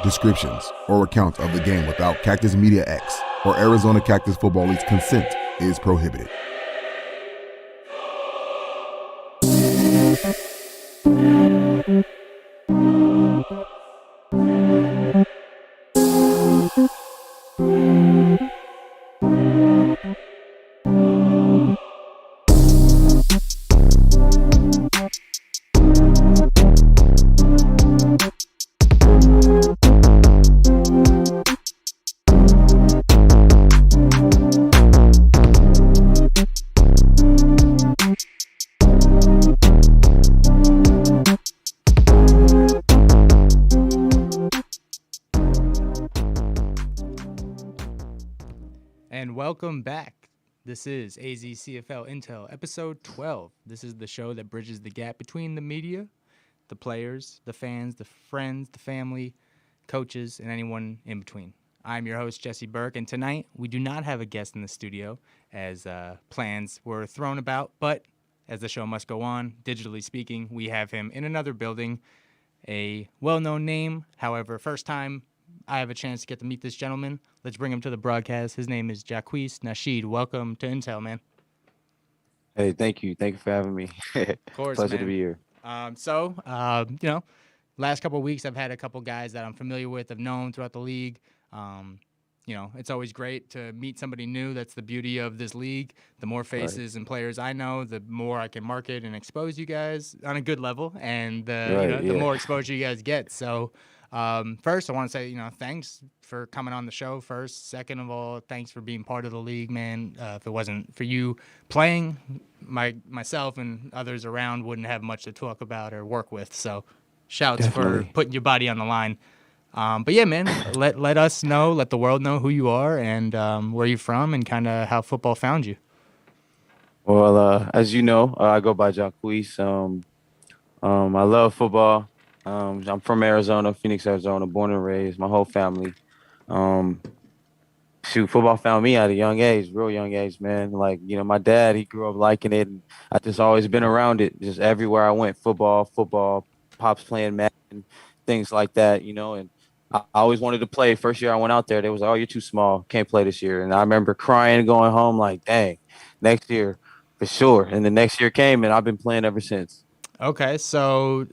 descriptions, or accounts of the game without Cactus Media X or Arizona Cactus Football League's consent is prohibited. Welcome back. This is AzCFL INTEL, episode 12. This is the show that bridges the gap between the media, the players, the fans, the friends, the family, coaches, and anyone in between. I'm your host, Jesse Burke, and tonight we do not have a guest in the studio as plans were thrown about, but as the show must go on, digitally speaking, we have him in another building, a well-known name. However, first time I have a chance to get to meet this gentleman. Let's bring him to the broadcast. His name is Jaquice Nasheed. Welcome to Intel, man. Hey, thank you. Thank you for having me. Of course, Pleasure man. to be here. Last couple of weeks I've had a couple guys that I'm familiar with, I've known throughout the league. It's always great to meet somebody new. That's the beauty of this league. The more faces and players I know, the more I can market and expose you guys on a good level, and the more exposure you guys get. So first, I want to say, thanks for coming on the show first. Second of all, thanks for being part of the league, man. If it wasn't for you playing, myself and others around wouldn't have much to talk about or work with. So shouts for putting your body on the line. But yeah, man, let us know, let the world know who you are and where you're from and kind of how football found you. Well, as you know, I go by Jaquice. I love football. I'm from Arizona, Phoenix, Arizona, born and raised. My whole family. Football found me at a young age, real young age, man. Like, my dad, he grew up liking it, and I just always been around it. Just everywhere I went, football, pops playing Madden, things like that, and I always wanted to play. First year I went out there, they was like, "Oh, you're too small, can't play this year." And I remember crying, going home, like, "Dang, next year for sure." And the next year came, and I've been playing ever since. Okay, so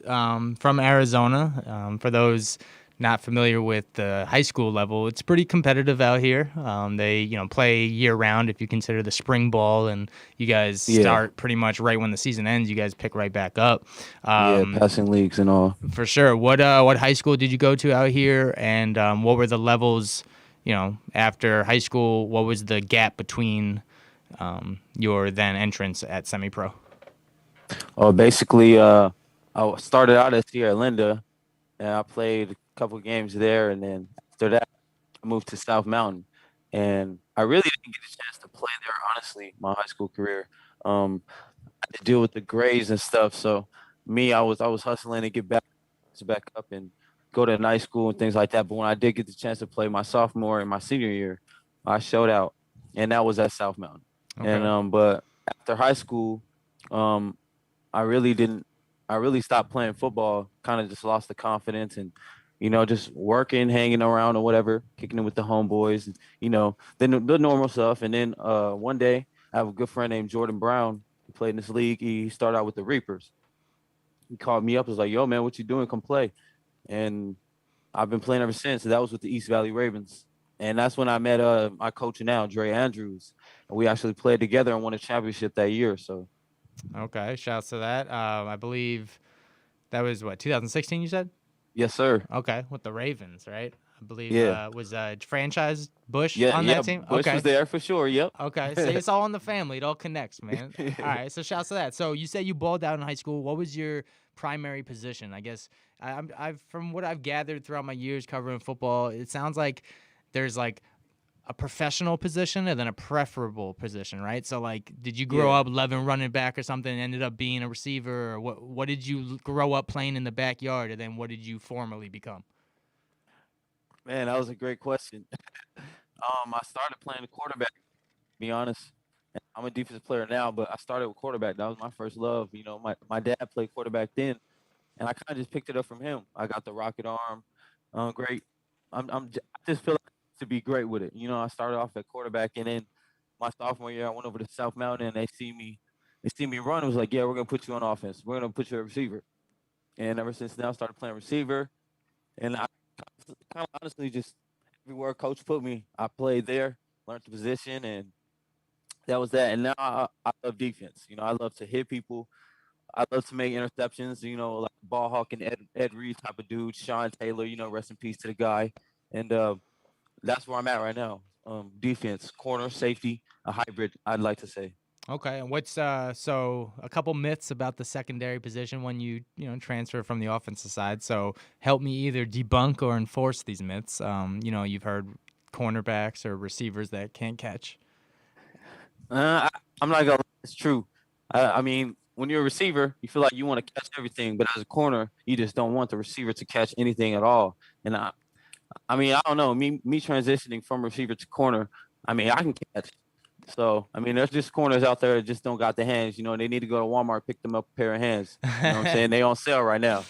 from Arizona, for those not familiar with the high school level, it's pretty competitive out here. They, play year round if you consider the spring ball, and you guys start pretty much right when the season ends. You guys pick right back up. Passing leagues and all. For sure. What high school did you go to out here, and what were the levels? After high school, what was the gap between your then entrance at semi-pro? Basically, I started out at Sierra Linda, and I played a couple games there, and then after that, I moved to South Mountain, and I really didn't get a chance to play there. Honestly, my high school career, I had to deal with the grades and stuff. So I was hustling to get back up and go to night school and things like that. But when I did get the chance to play my sophomore and my senior year, I showed out, and that was at South Mountain. Okay. And but after high school, um, I really didn't. I really stopped playing football. Kind of just lost the confidence, and just working, hanging around or whatever, kicking it with the homeboys, and the normal stuff. And then one day, I have a good friend named Jordan Brown. He played in this league. He started out with the Reapers. He called me up. Was like, "Yo, man, what you doing? Come play." And I've been playing ever since. That was with the East Valley Ravens, and that's when I met my coach now, Dre Andrews, and we actually played together and won a championship that year. So. Okay, shouts to that. I believe that was 2016. You said? Yes, sir. Okay, with the Ravens, right? I believe was franchise Bush on that team. Bush was there for sure. Yep. Okay, so it's all in the family. It all connects, man. All right, so shouts to that. So you said you balled out in high school. What was your primary position? I guess I've from what I've gathered throughout my years covering football, it sounds like there's like a professional position and then a preferable position, right? So, like, did you grow up loving running back or something and ended up being a receiver? Or what did you grow up playing in the backyard, and then what did you formally become? Man, that was a great question. I started playing the quarterback, to be honest. I'm a defensive player now, but I started with quarterback. That was my first love. My dad played quarterback then, and I kind of just picked it up from him. I got the rocket arm, Great. I just feel like to be great with it. I started off at quarterback, and then my sophomore year, I went over to South Mountain, and they see me run. It was like, yeah, we're gonna put you on offense. We're gonna put you a receiver. And ever since then, I started playing receiver, and I kind of honestly just everywhere coach put me, I played there, learned the position, and that was that. And now I love defense. I love to hit people. I love to make interceptions. Like ball hawking Ed Reed type of dude, Sean Taylor. Rest in peace to the guy. And that's where I'm at right now. Defense, corner, safety, a hybrid. I'd like to say. Okay, and what's so a couple myths about the secondary position when you transfer from the offensive side. So help me either debunk or enforce these myths. You've heard cornerbacks or receivers that can't catch. I'm not gonna lie, it's true. I mean, when you're a receiver, you feel like you want to catch everything, but as a corner, you just don't want the receiver to catch anything at all. And I mean, I don't know. Me transitioning from receiver to corner, I mean, I can catch. So, I mean, there's just corners out there that just don't got the hands. They need to go to Walmart, pick them up a pair of hands. You know what I'm saying? They on sale right now.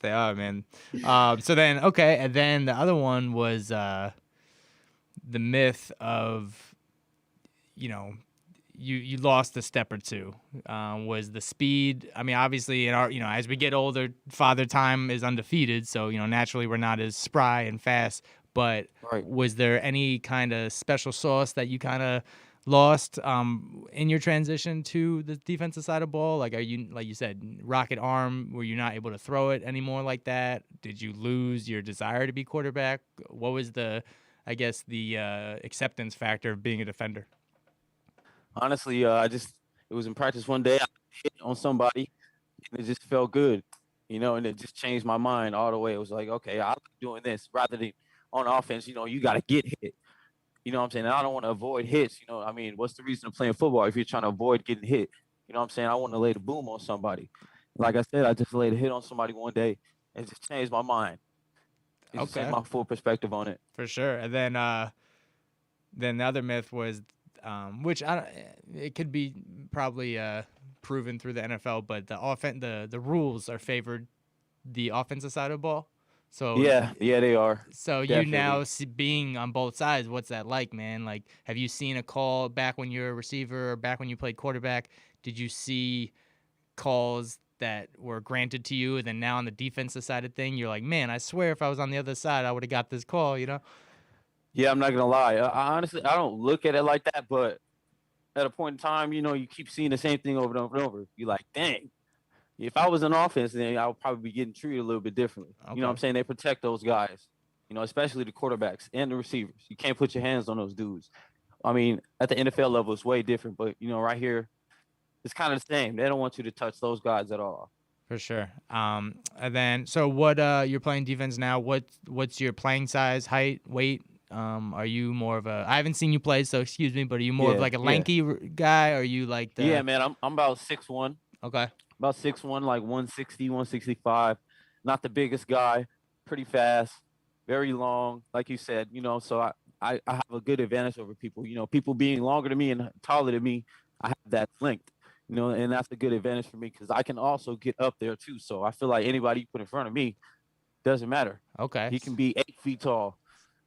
They are, man. So then, okay, and then the other one was the myth of, you know, you lost a step or two. Was the speed? I mean, obviously, in our as we get older, father time is undefeated. So naturally, we're not as spry and fast. But Right. was there any kind of special sauce that you kind of lost in your transition to the defensive side of the ball? Like, are you, like you said, rocket arm? Were you not able to throw it anymore like that? Did you lose your desire to be quarterback? What was I guess, the acceptance factor of being a defender? Honestly, it was in practice one day. I hit on somebody, and it just felt good, and it just changed my mind all the way. It was like, okay, I like doing this rather than on offense. You got to get hit. You know what I'm saying? And I don't want to avoid hits. I mean, what's the reason of playing football if you're trying to avoid getting hit? You know what I'm saying? I want to lay the boom on somebody. Like I said, I just laid a hit on somebody one day and it just changed my mind. It just changed Okay, my full perspective on it. for sure. And then the other myth was, which I don't, it could be probably proven through the NFL, but the rules are favored the offensive side of the ball. So Yeah, they are. so you now Definitely. see, being on both sides, what's that like, man? Like, have you seen a call back when you were a receiver or back when you played quarterback? Did you see calls that were granted to you, and then now on the defensive side of thing, you're like, man, I swear if I was on the other side, I would have got this call, you know? Yeah, I'm not gonna lie. I honestly I don't look at it like that, but at a point in time, you keep seeing the same thing over and over and over. You're like, dang, if I was an offense, then I would probably be getting treated a little bit differently. You know what Okay. I'm saying? They protect those guys, especially the quarterbacks and the receivers. You can't put your hands on those dudes. I mean, at the NFL level, it's way different, but right here, it's kind of the same. They don't want you to touch those guys at all. For sure. And then so what? You're playing defense now. What's your playing size, height, weight? Are you more of a? I haven't seen you play, so excuse me. But are you more of Yeah, like a yeah, lanky guy? Or are you like yeah, the? man. I'm about 6'1", Okay. like 160, 165. Not the biggest guy, pretty fast, very long, like you said. So I have a good advantage over people. People being longer than me and taller than me, I have that length. And that's a good advantage for me because I can also get up there too. So I feel like anybody you put in front of me doesn't matter. Okay. He can be 8 feet tall.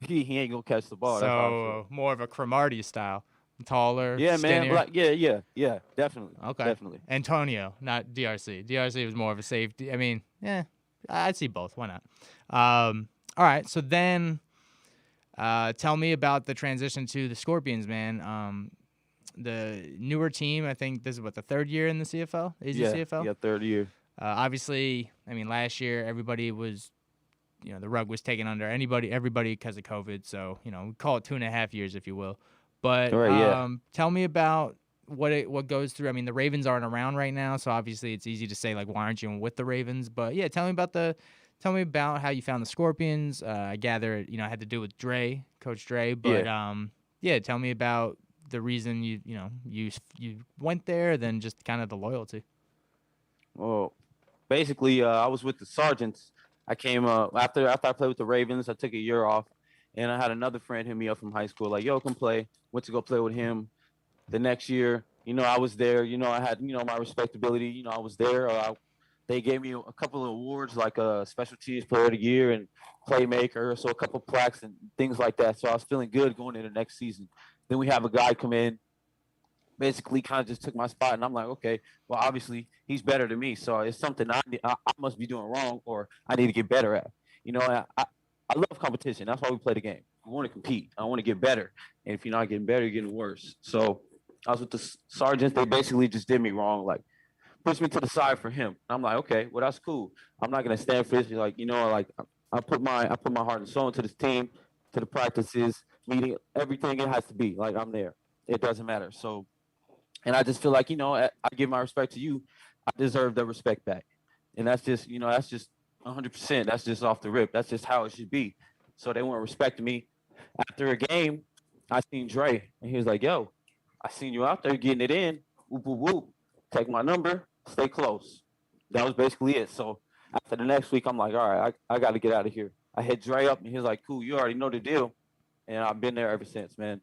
He ain't gonna catch the ball. That's how I feel. So more of a Cromartie style, taller, Yeah, man. skinnier. Like, yeah. Definitely, Okay. definitely. Antonio, not DRC. DRC was more of a safety. I mean, yeah, I'd see both. Why not? All right. So then, tell me about the transition to the Scorpions, man. The newer team. I think this is what, the third year in the CFL, Yeah, AzCFL. yeah. Third year. Obviously, I mean, last year everybody was, the rug was taken under everybody because of COVID. So we call it 2.5 years, if you will. All But right. Yeah. tell me about what goes through. I mean, the Ravens aren't around right now, so obviously it's easy to say like, why aren't you with the Ravens? But yeah, tell me about how you found the Scorpions. I gather it had to do with Coach Dre. But Yeah. yeah, tell me about the reason you went there, then just kind of the loyalty. Well, basically, I was with the Sergeants. I came after I played with the Ravens. I took a year off, and I had another friend hit me up from high school, like, "Yo, come play." Went to go play with him. The next year, I was there. I had my respectability. I was there. they gave me a couple of awards like special teams player of the year and playmaker, so a couple plaques and things like that. So I was feeling good going into next season. Then we have a guy come in, basically kind of just took my spot, and I'm like, okay, well, obviously he's better than me, so it's something I must be doing wrong or I need to get better at. I love competition. That's why we play the game. We want to compete. I want to get better, and if you're not getting better, you're getting worse. So I was with the sergeants. They basically just did me wrong, like pushed me to the side for him. I'm like, okay, well that's cool. I'm not gonna stand for this. Like like I put my heart and soul into this team, to the practices, meeting, everything it has to be. Like I'm there. It doesn't matter. So and I just feel like, I give my respect to you. I deserve the respect back. And that's just 100%. That's just off the rip. That's just how it should be. So they weren't respecting me. After a game, I seen Dre, and he was like, yo, I seen you out there getting it in. Whoop, whoop, whoop. Take my number, stay close. That was basically it. So after the next week, I'm like, all right, I got to get out of here. I hit Dre up, and he was like, cool, you already know the deal. And I've been there ever since, man.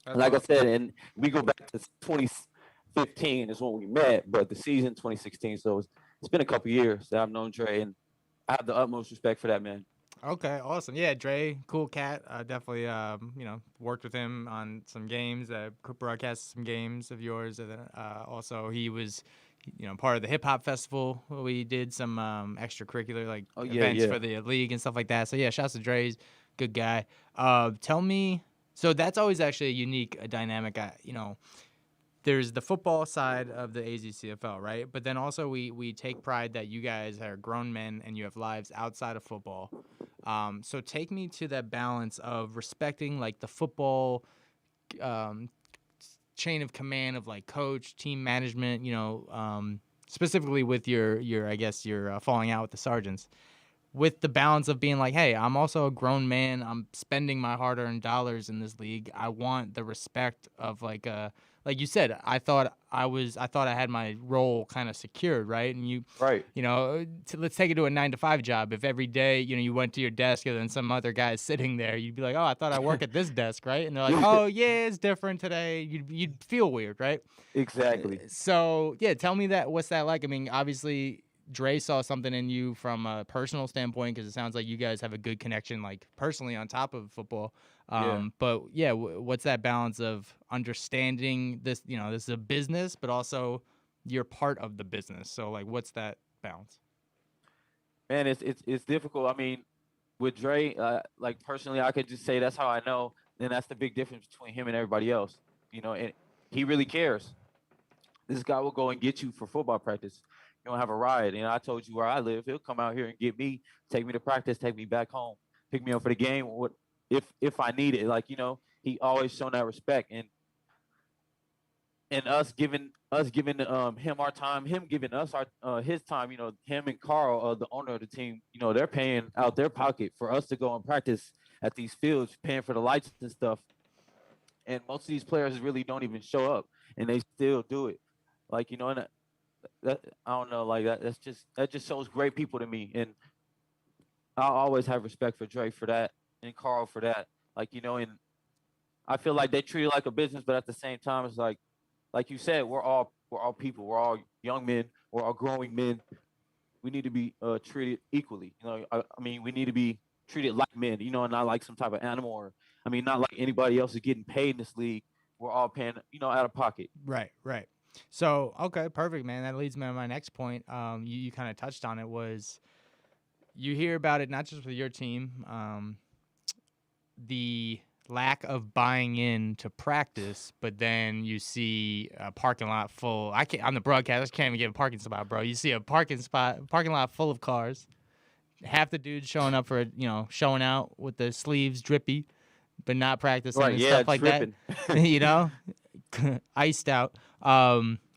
That's Like I awesome. said, and we go back to 2015 is when we met, but the season 2016. So it's been a couple years that I've known Dre, and I have the utmost respect for that man. Okay, awesome. Yeah, Dre, cool cat. Definitely, worked with him on some games, broadcast some games of yours. And then also he was, part of the hip hop festival. We did some extracurricular Oh yeah, events yeah. for the league and stuff like that. So yeah, shouts to Dre's, good guy. Tell me, so that's always actually a unique dynamic. There's the football side of the AzCFL, right? But then also we take pride that you guys are grown men and you have lives outside of football. So take me to that balance of respecting like the football um, chain of command of like coach, team management. Specifically with your I guess your falling out with the sergeants. With the balance of being like, hey, I'm also a grown man. I'm spending my hard-earned dollars in this league. I want the respect of like you said. I thought I had my role kind of secured, right? And Right. let's take it to a 9 to 5 job. If every day, you went to your desk and then some other guy is sitting there, you'd be like, oh, I thought I work at this desk, right? And they're like, oh yeah, it's different today. You'd feel weird, right? Exactly. So yeah, tell me that. What's that like? I mean, obviously Dre saw something in you from a personal standpoint because it sounds like you guys have a good connection, like personally on top of football. Yeah. But yeah, what's that balance of understanding this? This is a business, but also you're part of the business. So like, what's that balance? Man, it's difficult. I mean, with Dre, like personally, I could just say that's how I know. Then that's the big difference between him and everybody else. And he really cares. This guy will go and get you for football practice. You don't have a ride. And I told you where I live. He'll come out here and get me, take me to practice, take me back home, pick me up for the game. What if I need it? Like, he always shown that respect. And us giving him our time, him giving us our his time. Him and Carl, the owner of the team, they're paying out their pocket for us to go and practice at these fields, paying for the lights and stuff. And most of these players really don't even show up, and they still do it. Like, and that I don't know, like that just shows great people to me, and I'll always have respect for Drake for that and Carl for that. And I feel like they treat it like a business, but at the same time, it's like you said, we're all people, we're all young men, we're all growing men. We need to be treated equally. I mean, we need to be treated like men, and not like some type of animal, or I mean, not like anybody else is getting paid in this league. We're all paying, out of pocket. Right, right. So okay, perfect, man. That leads me to my next point. You kind of touched on it. Was you hear about it not just with your team, the lack of buying in to practice, but then you see a parking lot full. I can't. I'm the broadcast. I can't even get a parking spot, bro. You see a parking lot full of cars. Half the dudes showing up for showing out with the sleeves drippy, but not practicing Right? and Yeah, stuff like that. dripping. you know, iced out.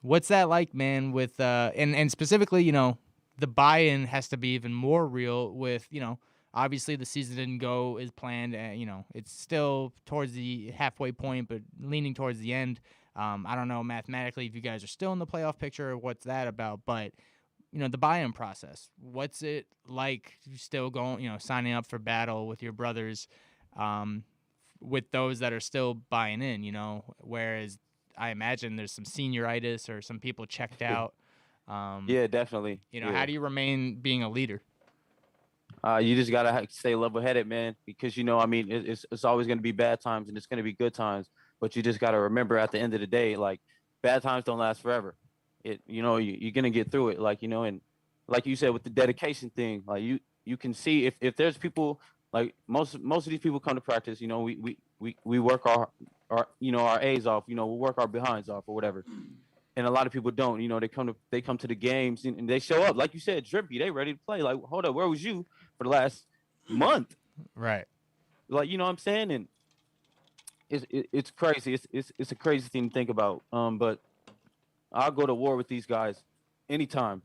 What's that like, man? With and specifically, the buy-in has to be even more real. With obviously the season didn't go as planned. It's still towards the halfway point, but leaning towards the end. I don't know mathematically if you guys are still in the playoff picture or what's that about, but the buy-in process. What's it like? Still going, signing up for battle with your brothers, with those that are still buying in. Whereas I imagine there's some senioritis or some people checked out. Yeah, definitely. How do you remain being a leader? You just gotta stay level-headed, man, because I mean, it's always gonna be bad times and it's gonna be good times, but you just gotta remember at the end of the day, like bad times don't last forever. You're gonna get through it, and like you said with the dedication thing, like you can see if there's people like most of these people come to practice, we work our A's off, we work our behinds off or whatever, and a lot of people don't. They come to the games and they show up, like you said, drippy. They ready to play. Like, hold up, where was you for the last month? Right. Like, you know what I'm saying? And it's crazy. It's a crazy thing to think about. But I'll go to war with these guys anytime.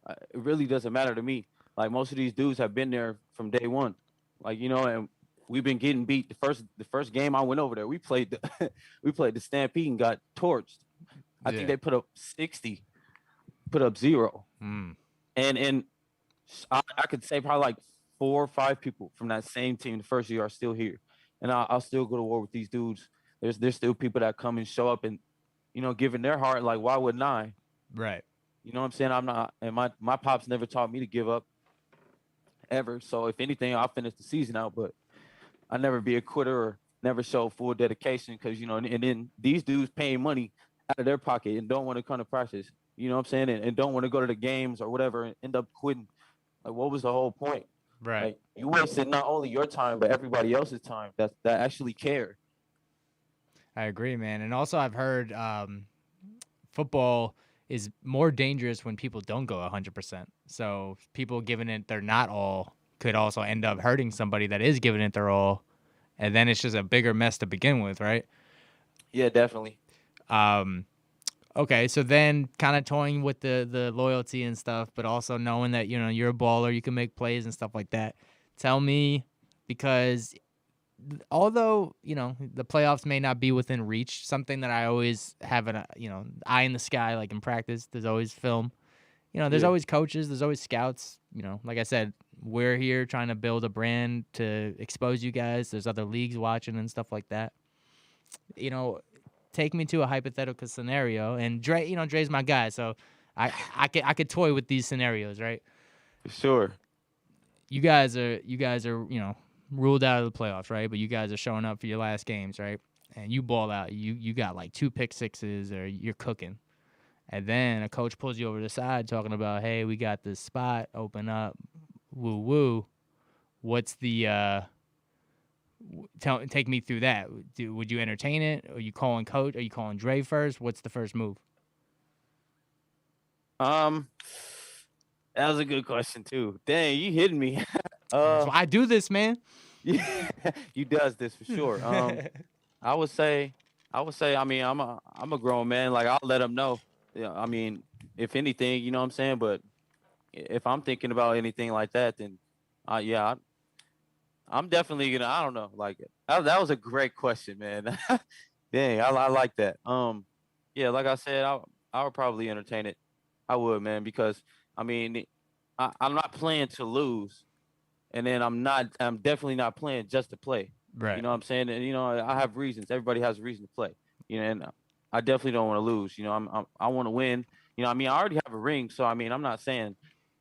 It really doesn't matter to me. Like most of these dudes have been there from day one. Like and we've been getting beat. The first game I went over there, we played the we played the Stampede and got torched. I think they put up 60, put up 0. And I could say probably like 4 or 5 people from that same team the first year are still here. And I'll still go to war with these dudes. There's still people that come and show up and, giving their heart. Like, why wouldn't I? Right. You know what I'm saying? I'm not, and my pops never taught me to give up ever. So if anything, I'll finish the season out, but I never be a quitter or never show full dedication because, and then these dudes paying money out of their pocket and don't want to come to practice, you know what I'm saying? And don't want to go to the games or whatever and end up quitting. Like, what was the whole point? Right. Like, you wasted not only your time, but everybody else's time that actually care. I agree, man. And also I've heard football is more dangerous when people don't go 100%. So people giving it their not all could also end up hurting somebody that is giving it their all. And then it's just a bigger mess to begin with, right? Yeah, definitely. Okay, so then kind of toying with the loyalty and stuff, but also knowing that, you're a baller, you can make plays and stuff like that. Tell me, because although, the playoffs may not be within reach, something that I always have an, eye in the sky, like in practice, there's always film. There's always coaches, there's always scouts. Like I said, we're here trying to build a brand to expose you guys. There's other leagues watching and stuff like that. Take me to a hypothetical scenario, and Dre's my guy, so I could toy with these scenarios, right? For sure. You guys are ruled out of the playoffs, right? But you guys are showing up for your last games, right? And you ball out. You got like 2 pick sixes, or you're cooking. And then a coach pulls you over the side talking about, hey, we got this spot, open up, woo woo. What's the take me through that. Would you entertain it? Are you calling coach? Are you calling Dre first? What's the first move? That was a good question too. Dang, you hitting me. So I do this, man. Yeah, you does this for sure. I would say, I mean, I'm a grown man. Like, I'll let him know. Yeah, I mean, if anything, you know what I'm saying. But if I'm thinking about anything like that, then, yeah, I'm definitely gonna. I don't know. Like, that was a great question, man. Dang, I like that. Yeah, like I said, I would probably entertain it. I would, man, because I mean, I'm not playing to lose, and then I'm definitely not playing just to play. Right. You know what I'm saying? And I have reasons. Everybody has a reason to play. And I definitely don't want to lose. I want to win. I mean, I already have a ring, so I mean, I'm not saying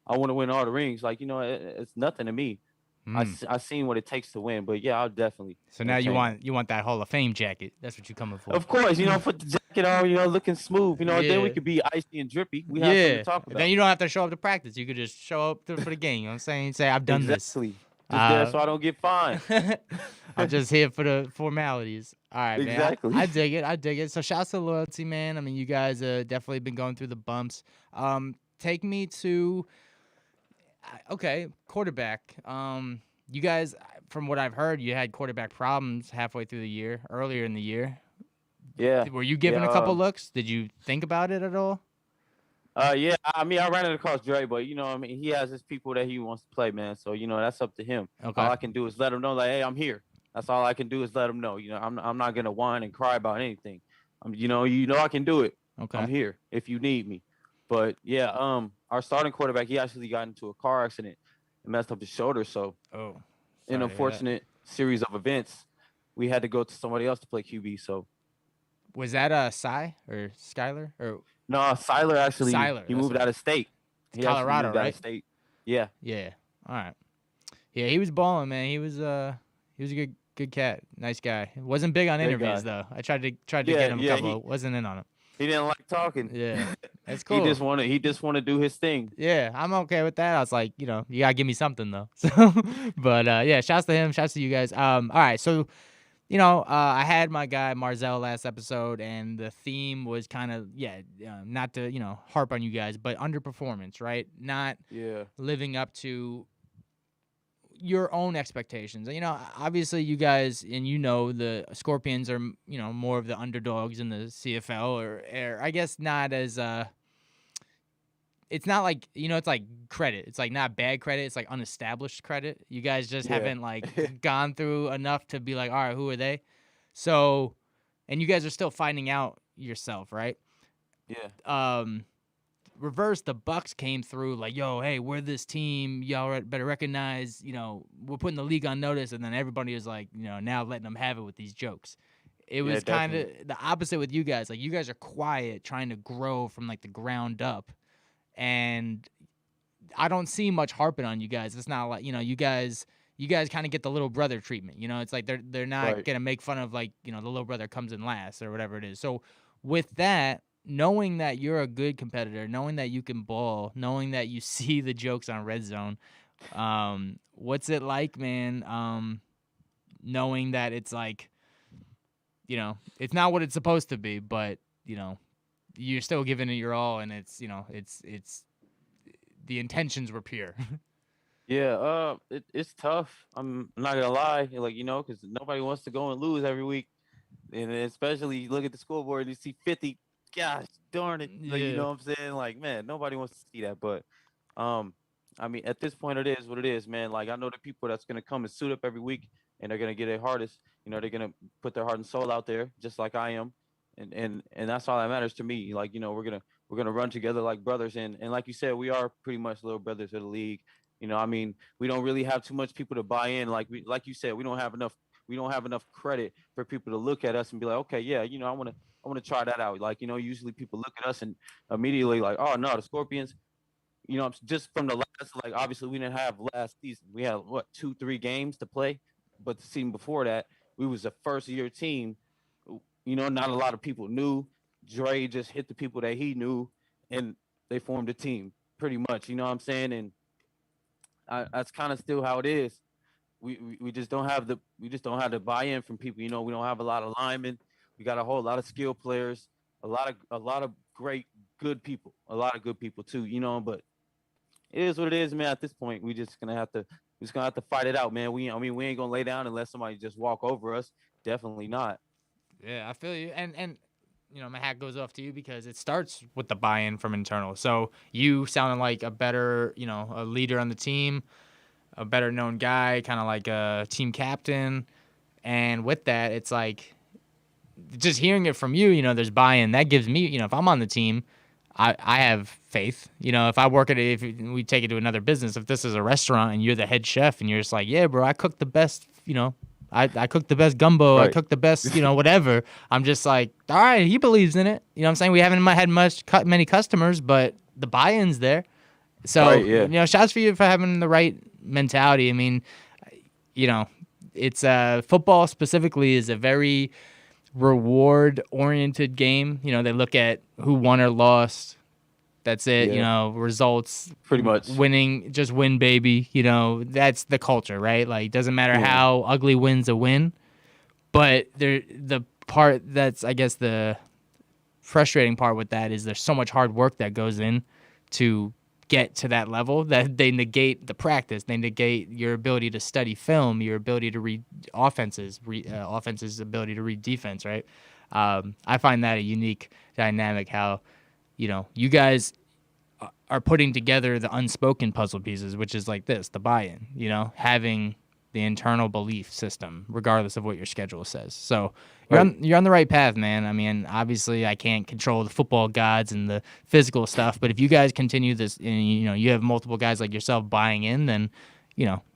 I want to win all the rings. Like, it's nothing to me. I seen what it takes to win, but yeah, I'll definitely. So now you want that Hall of Fame jacket. That's what you're coming for. Of course, put the jacket on, looking smooth, then we could be icy and drippy. We have something to talk about. Then you don't have to show up to practice. You could just show up for the game. You know what I'm saying? Say, I've done exactly. this. Just there so I don't get fined. I'm just here for the formalities. All right, exactly. man. I dig it. So shouts to loyalty, man. I mean, you guys definitely been going through the bumps. Take me to quarterback. You guys, from what I've heard, you had quarterback problems halfway through the year, earlier in the year. Yeah. Were you given a couple looks? Did you think about it at all? Yeah. I mean, I ran it across Dre, but I mean, he has his people that he wants to play, man. So that's up to him. Okay. All I can do is let him know, like, hey, I'm here. That's all I can do is let him know. I'm not gonna whine and cry about anything. I can do it. Okay. I'm here if you need me. But yeah, our starting quarterback, he actually got into a car accident and messed up his shoulder. So an unfortunate series of events, we had to go to somebody else to play QB. So was that Cy or Skyler or No, Siler actually Siler, he that's moved what. out of state. It's He actually Colorado, moved out of right? state. Yeah, Yeah. All right. Yeah, he was balling, man. He was a good cat, nice guy. Wasn't big on great interviews guy. though. I tried to get Yeah, him a yeah. couple. Wasn't in on him. He didn't like talking. Yeah, that's He cool. just wanna do his thing. Yeah, I'm okay with that. I was like, you gotta give me something though. So, but yeah, shouts to him. Shouts to you guys. All right, so I had my guy Marzell last episode, and the theme was kind of not to harp on you guys, but underperformance, right? Not Yeah. living up to your own expectations. Obviously you guys and the Scorpions are more of the underdogs in the CFL, or I guess not as it's not like it's like credit. It's like not bad credit. It's like unestablished credit. You guys just Yeah. haven't like gone through enough to be like, all right, who are they? So, and you guys are still finding out yourself, right? Yeah. Reverse, the Bucks came through like, yo, hey, we're this team. Y'all better recognize, we're putting the league on notice. And then everybody was like, now letting them have it with these jokes. It Yeah, was kind of definitely. the opposite with you guys. Like, you guys are quiet, trying to grow from like the ground up. And I don't see much harping on you guys. It's not like, you guys kind of get the little brother treatment. It's like they're not Right. going to make fun of like, the little brother comes in last or whatever it is. So with that, knowing that you're a good competitor, knowing that you can ball, knowing that you see the jokes on Red Zone, what's it like, man? Knowing that it's like, it's not what it's supposed to be, but, you're still giving it your all, and it's the intentions were pure. Yeah, it's tough. I'm not gonna lie, like because nobody wants to go and lose every week, and especially you look at the scoreboard and you see 50. Gosh darn it, like Yeah. what I'm saying, like man, nobody wants to see that. But, um, I mean, at this point, it is what it is, man. Like I know the people that's gonna come and suit up every week, and they're gonna get their hardest. They're gonna put their heart and soul out there, just like I am, and that's all that matters to me. Like we're gonna run together like brothers, and like you said, we are pretty much little brothers of the league. I mean, we don't really have too much people to buy in. Like you said, we don't have enough. We don't have enough credit for people to look at us and be like, okay, yeah, I want to try that out. Like, usually people look at us and immediately like, oh no, the Scorpions. Just from the last, like obviously we didn't have last season. We had what 2, 3 games to play, but the season before that, we was a first year team. Not a lot of people knew. Dre just hit the people that he knew, and they formed a team pretty much. You know what I'm saying? And that's kind of still how it is. We just don't have the buy-in from people. We don't have a lot of linemen. We got a whole lot of skill players, a lot of great good people, a lot of good people too. But it is what it is, man. At this point, we just gonna have to fight it out, man. We ain't gonna lay down and let somebody just walk over us. Definitely not. Yeah, I feel you. And my hat goes off to you because it starts with the buy-in from internal. So you sounding like a better, a leader on the team, a better known guy, kind of like a team captain. And with that, it's like just hearing it from you, there's buy-in. That gives me, if I'm on the team, I have faith. If I work at it, if we take it to another business, if this is a restaurant and you're the head chef and you're just like, yeah, bro, I cook the best, I cook the best gumbo, I Right. cook the best, whatever. I'm just like, all right, he believes in it. You know what I'm saying? We haven't had many customers, but the buy-in's there. So, Right. Yeah. shouts for you for having the right mentality. I mean, it's football specifically is a very reward-oriented game. They look at who won or lost. That's it. Yeah. Results. Pretty much. Winning, just win, baby. That's the culture, right? Like, doesn't matter Yeah. how ugly win's a win. But the part that's, I guess, the frustrating part with that is there's so much hard work that goes in to get to that level that they negate the practice. They negate your ability to study film, your ability to read offenses, offense's ability to read defense, right? I find that a unique dynamic how, you guys are putting together the unspoken puzzle pieces, which is like this, the buy-in, having the internal belief system, regardless of what your schedule says. So you're on the right path, man. I mean, obviously I can't control the football gods and the physical stuff, but if you guys continue this and, you have multiple guys like yourself buying in, then,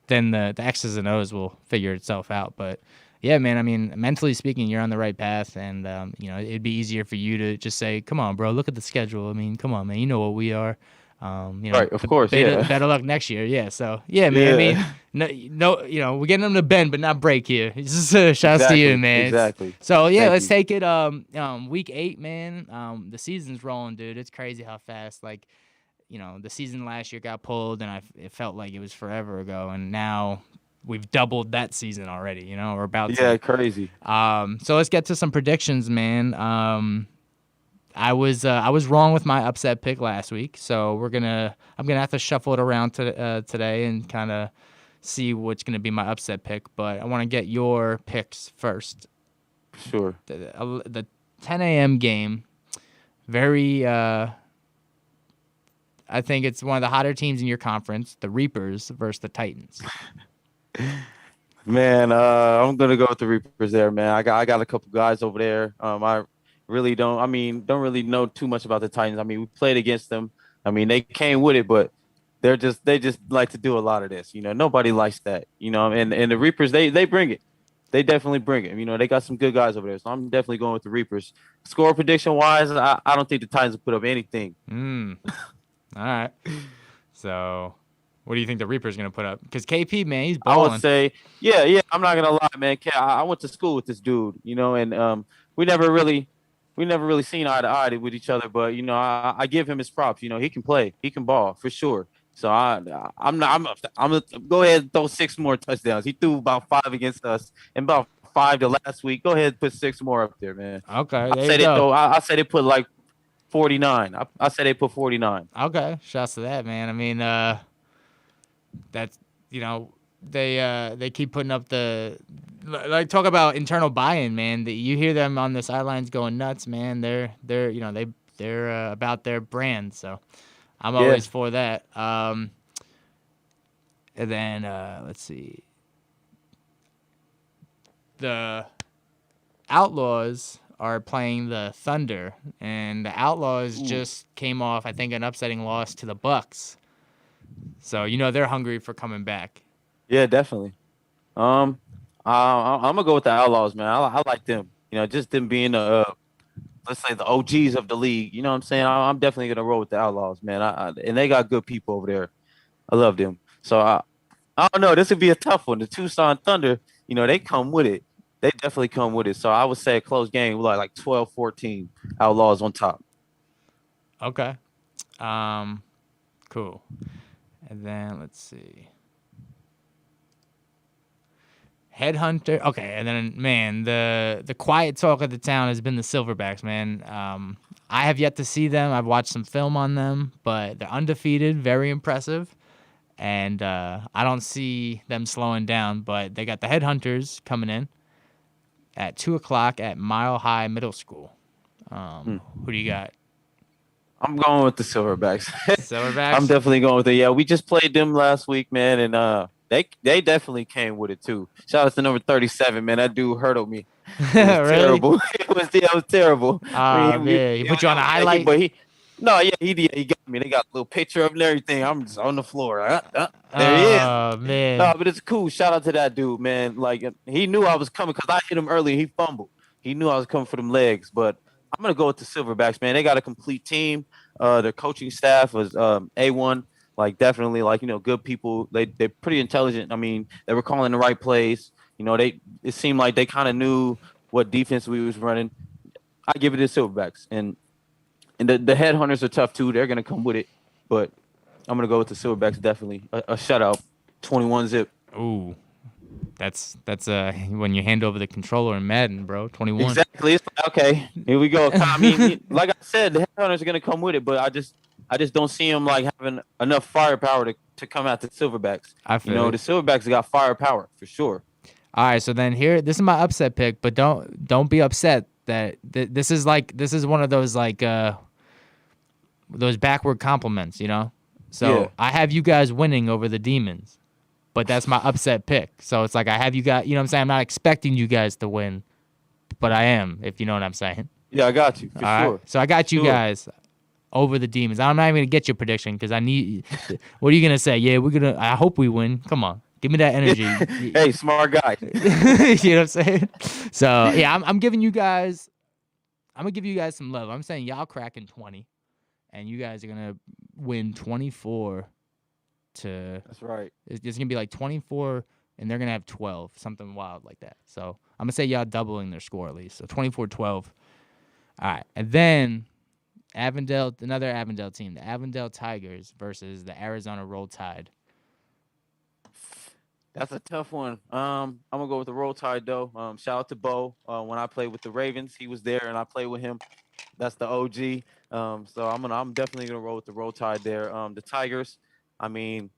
then the X's and O's will figure itself out. But Yeah, man. I mean, mentally speaking, you're on the right path, and it'd be easier for you to just say, "Come on, bro, look at the schedule." I mean, come on, man. You know what we are. Right, of course, yeah. Better luck next year. Yeah. So yeah, man. I mean, Yeah. no, we're getting them to bend, but not break here. Just shouts to you, Exactly. man. Exactly. So yeah, Thank let's you. take it. Week 8, man. The season's rolling, dude. It's crazy how fast. Like, the season last year got pulled, and it felt like it was forever ago, and now we've doubled that season already. We're about Yeah, to. crazy. So let's get to some predictions, man. I was wrong with my upset pick last week, so I'm gonna have to shuffle it around today and kind of see what's gonna be my upset pick. But I want to get your picks first. Sure. The 10 a.m. game, very. I think it's one of the hotter teams in your conference, the Reapers versus the Titans. Man, I'm gonna go with the Reapers there, man. I got a couple guys over there. I really don't really know too much about the Titans. I mean, we played against them. I mean, they came with it, but they just like to do a lot of this. Nobody likes that. And the Reapers, they bring it. They definitely bring it. They got some good guys over there. So I'm definitely going with the Reapers. Score prediction wise, I don't think the Titans will put up anything. All right. So, what do you think the Reaper's going to put up? Because KP, man, he's I balling. would say, yeah. I'm not gonna lie, man. I went to school with this dude, and we never really seen eye to eye with each other. But I give him his props. He can play, he can ball for sure. So I'm gonna go ahead and throw 6 more touchdowns. He threw about 5 against us and about 5 to last week. Go ahead and put 6 more up there, man. Okay, there you go. I said they put like 49. I said they put 49. Okay, shouts to that, man. I mean, that's they keep putting up talk about internal buy-in, man. You hear them on the sidelines going nuts, man. They're about their brand, so I'm always for that. And then let's see, the Outlaws are playing the Thunder, and the Outlaws just came off, I think, an upsetting loss to the Bucks. So they're hungry for coming back. Yeah, definitely. I'm gonna go with the Outlaws, man. I like them. Just them being let's say the OGs of the league. You know what I'm saying? I'm definitely gonna roll with the Outlaws, man. And they got good people over there. I love them. So I don't know. This would be a tough one. The Tucson Thunder, they come with it. They definitely come with it. So I would say a close game, like 12-14, Outlaws on top. Okay. Cool. And then let's see. Headhunter. Okay, and then man, the quiet talk of the town has been the Silverbacks, man. I have yet to see them. I've watched some film on them, but they're undefeated, very impressive. And I don't see them slowing down, but they got the Headhunters coming in at 2:00 at Mile High Middle School. Who do you got? I'm going with the Silverbacks. Silverbacks? I'm definitely going with it. Yeah, we just played them last week, man, and they definitely came with it too. Shout out to number 37, man. That dude hurdled me. It was Really? terrible. It was terrible. Man, he put you on a highlight. He got me. They got a little picture of him and everything. I'm just on the floor. There he is. Oh man. No, but it's cool. Shout out to that dude, man. Like he knew I was coming because I hit him early. He fumbled. He knew I was coming for them legs. But I'm gonna go with the Silverbacks, man. They got a complete team. Their coaching staff was A1. Like definitely, good people. They're pretty intelligent. I mean, they were calling the right plays. It seemed like they kind of knew what defense we was running. I give it to Silverbacks, and the Headhunters are tough too. They're gonna come with it, but I'm gonna go with the Silverbacks. Definitely a shutout, 21-zip. Ooh, that's when you hand over the controller in Madden, bro. 21. Exactly. It's like, okay, here we go. I mean, like I said, the Headhunters are gonna come with it, but I just don't see them like having enough firepower to come out to Silverbacks. I feel the Silverbacks got firepower for sure. All right, so then this is my upset pick, but don't be upset that this is one of those those backward compliments, So Yeah. I have you guys winning over the Demons, but that's my upset pick. So it's like I have you guys, you know what I'm saying? I'm not expecting you guys to win, but I am, if you know what I'm saying. Yeah, I got you for All sure. right? So I got you Sure. guys over the Demons. I'm not even going to get your prediction because I need – what are you going to say? Yeah, I hope we win. Come on. Give me that energy. Hey, smart guy. You know what I'm saying? So yeah, I'm giving you guys. I'm gonna give you guys some love. I'm saying y'all cracking 20, and you guys are gonna win 24 to. That's right. It's gonna be like 24, and they're gonna have 12, something wild like that. So I'm gonna say y'all doubling their score at least. So 24-12. All right, and then another Avondale team, the Avondale Tigers versus the Arizona Roll Tide. That's a tough one. I'm gonna go with the Roll Tide though. Shout out to Bo. When I played with the Ravens, he was there, and I played with him. That's the OG. So I'm definitely gonna roll with the Roll Tide there. The Tigers. I mean,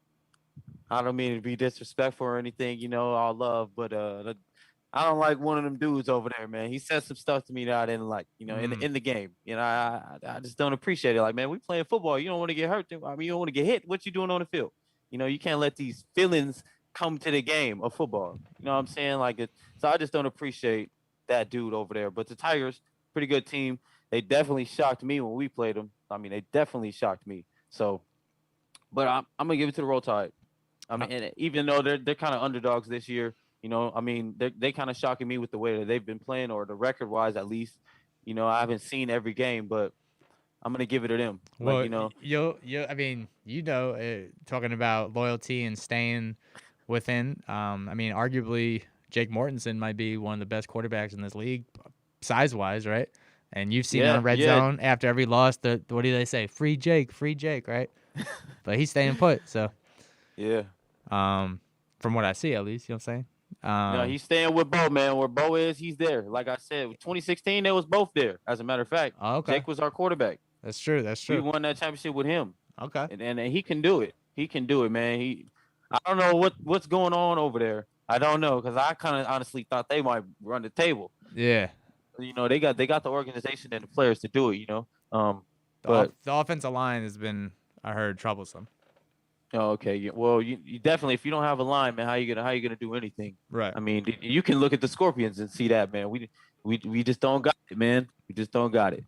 I don't mean to be disrespectful or anything, all love, but I don't like one of them dudes over there, man. He said some stuff to me that I didn't like, in the game. I just don't appreciate it. Like, man, we playing football. You don't want to get hurt. I mean, you don't want to get hit. What you doing on the field? You can't let these feelings come to the game of football. You know what I'm saying? So I just don't appreciate that dude over there. But the Tigers, pretty good team. They definitely shocked me when we played them. I mean, they definitely shocked me. So, but I'm gonna give it to the Roll Tide. I mean, and even though they're kind of underdogs this year, I mean, they kind of shocking me with the way that they've been playing, or the record wise at least. I haven't seen every game, but I'm gonna give it to them. Well, I mean, talking about loyalty and staying within. I mean, arguably Jake Mortensen might be one of the best quarterbacks in this league, size wise, right? And you've seen on Red Zone after every loss, what do they say? Free Jake, right? But he's staying put, so. Yeah. From what I see, at least, you know what I'm saying? No, he's staying with Bo, man. Where Bo is, he's there. Like I said, 2016, they was both there. As a matter of fact, okay. Jake was our quarterback. That's true. We won that championship with him. Okay. And he can do it. He can do it, man. I don't know what's going on over there. I don't know, because I kind of honestly thought they might run the table. Yeah. They got the organization and the players to do it. But the offensive line has been, I heard, troublesome. Oh, okay. Yeah. Well, you definitely, if you don't have a line, man, how you gonna do anything? Right. I mean, you can look at the Scorpions and see that, man. We just don't got it, man. We just don't got it.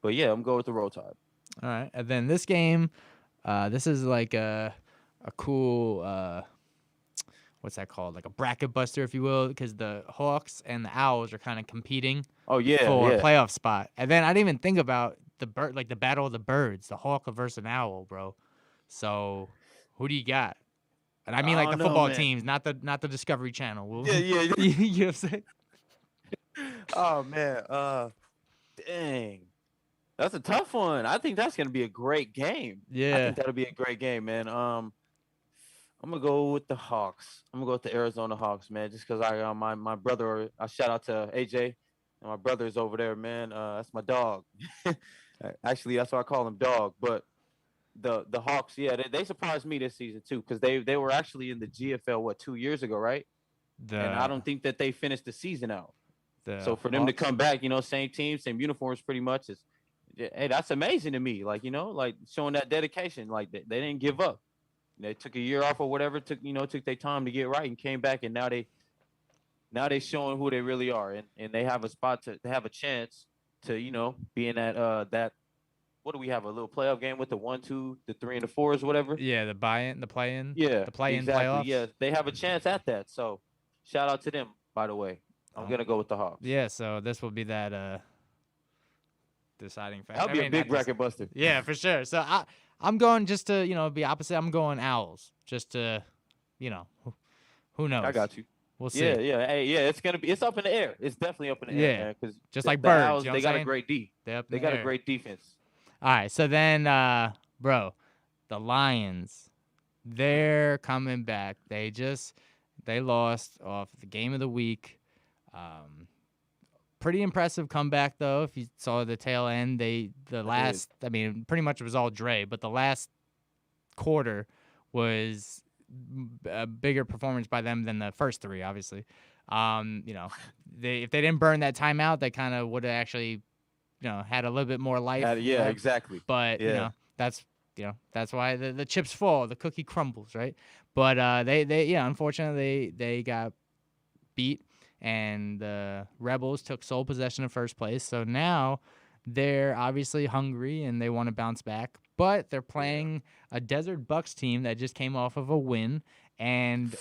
But yeah, I'm going with the Roll Tide. All right. And then this game, this is like a cool, what's that called? Like a bracket buster, if you will, because the Hawks and the Owls are kind of competing. Oh yeah, for a playoff spot. And then I didn't even think about the battle of the birds, the Hawk versus an Owl, bro. So. Who do you got? And I mean like the football teams, not the Discovery Channel. Yeah. You know what I'm saying? Oh man, dang, that's a tough one. I think that's gonna be a great game. Yeah, I think that'll be a great game, man. I'm gonna go with the Hawks. I'm gonna go with the Arizona Hawks, man. Just because my brother. I shout out to AJ, and my brother's over there, man. That's my dog. Actually, that's why I call him Dog, but. The Hawks, yeah, they surprised me this season too, because they were actually in the GFL 2 years ago, right? And I don't think that they finished the season out. So for them to come back, same team, same uniforms, pretty much, hey, that's amazing to me. Like showing that dedication, like they didn't give up. They took a year off or whatever, took their time to get right and came back, and now they showing who they really are, and they have a spot they have a chance to be in that. What do we have? A little playoff game with the 1, 2, the 3, and the 4s, whatever. Yeah, the play-in. Yeah, the play-in exactly. playoffs. Yeah, they have a chance at that. So, shout out to them. By the way, I'm gonna go with the Hawks. Yeah, so this will be that deciding factor. That'll be a big bracket buster. Yeah, for sure. So I'm going just to be opposite. I'm going Owls, just to who knows. I got you. We'll see. Yeah. Hey, yeah, it's up in the air. It's definitely up in the air, man. Because just like birds, Owls, they got a great D. They got a great defense. All right, so then, bro, the Lions, they're coming back. They lost off the game of the week. Pretty impressive comeback, though, if you saw the tail end. I mean, pretty much it was all Dre, but the last quarter was a bigger performance by them than the first three, obviously. If they didn't burn that timeout, they kind of would have actually had a little bit more life. Exactly. But that's why the chips fall, the cookie crumbles, right? But they unfortunately they got beat, and the Rebels took sole possession of first place. So now they're obviously hungry and they want to bounce back. But they're playing a Desert Bucks team that just came off of a win, and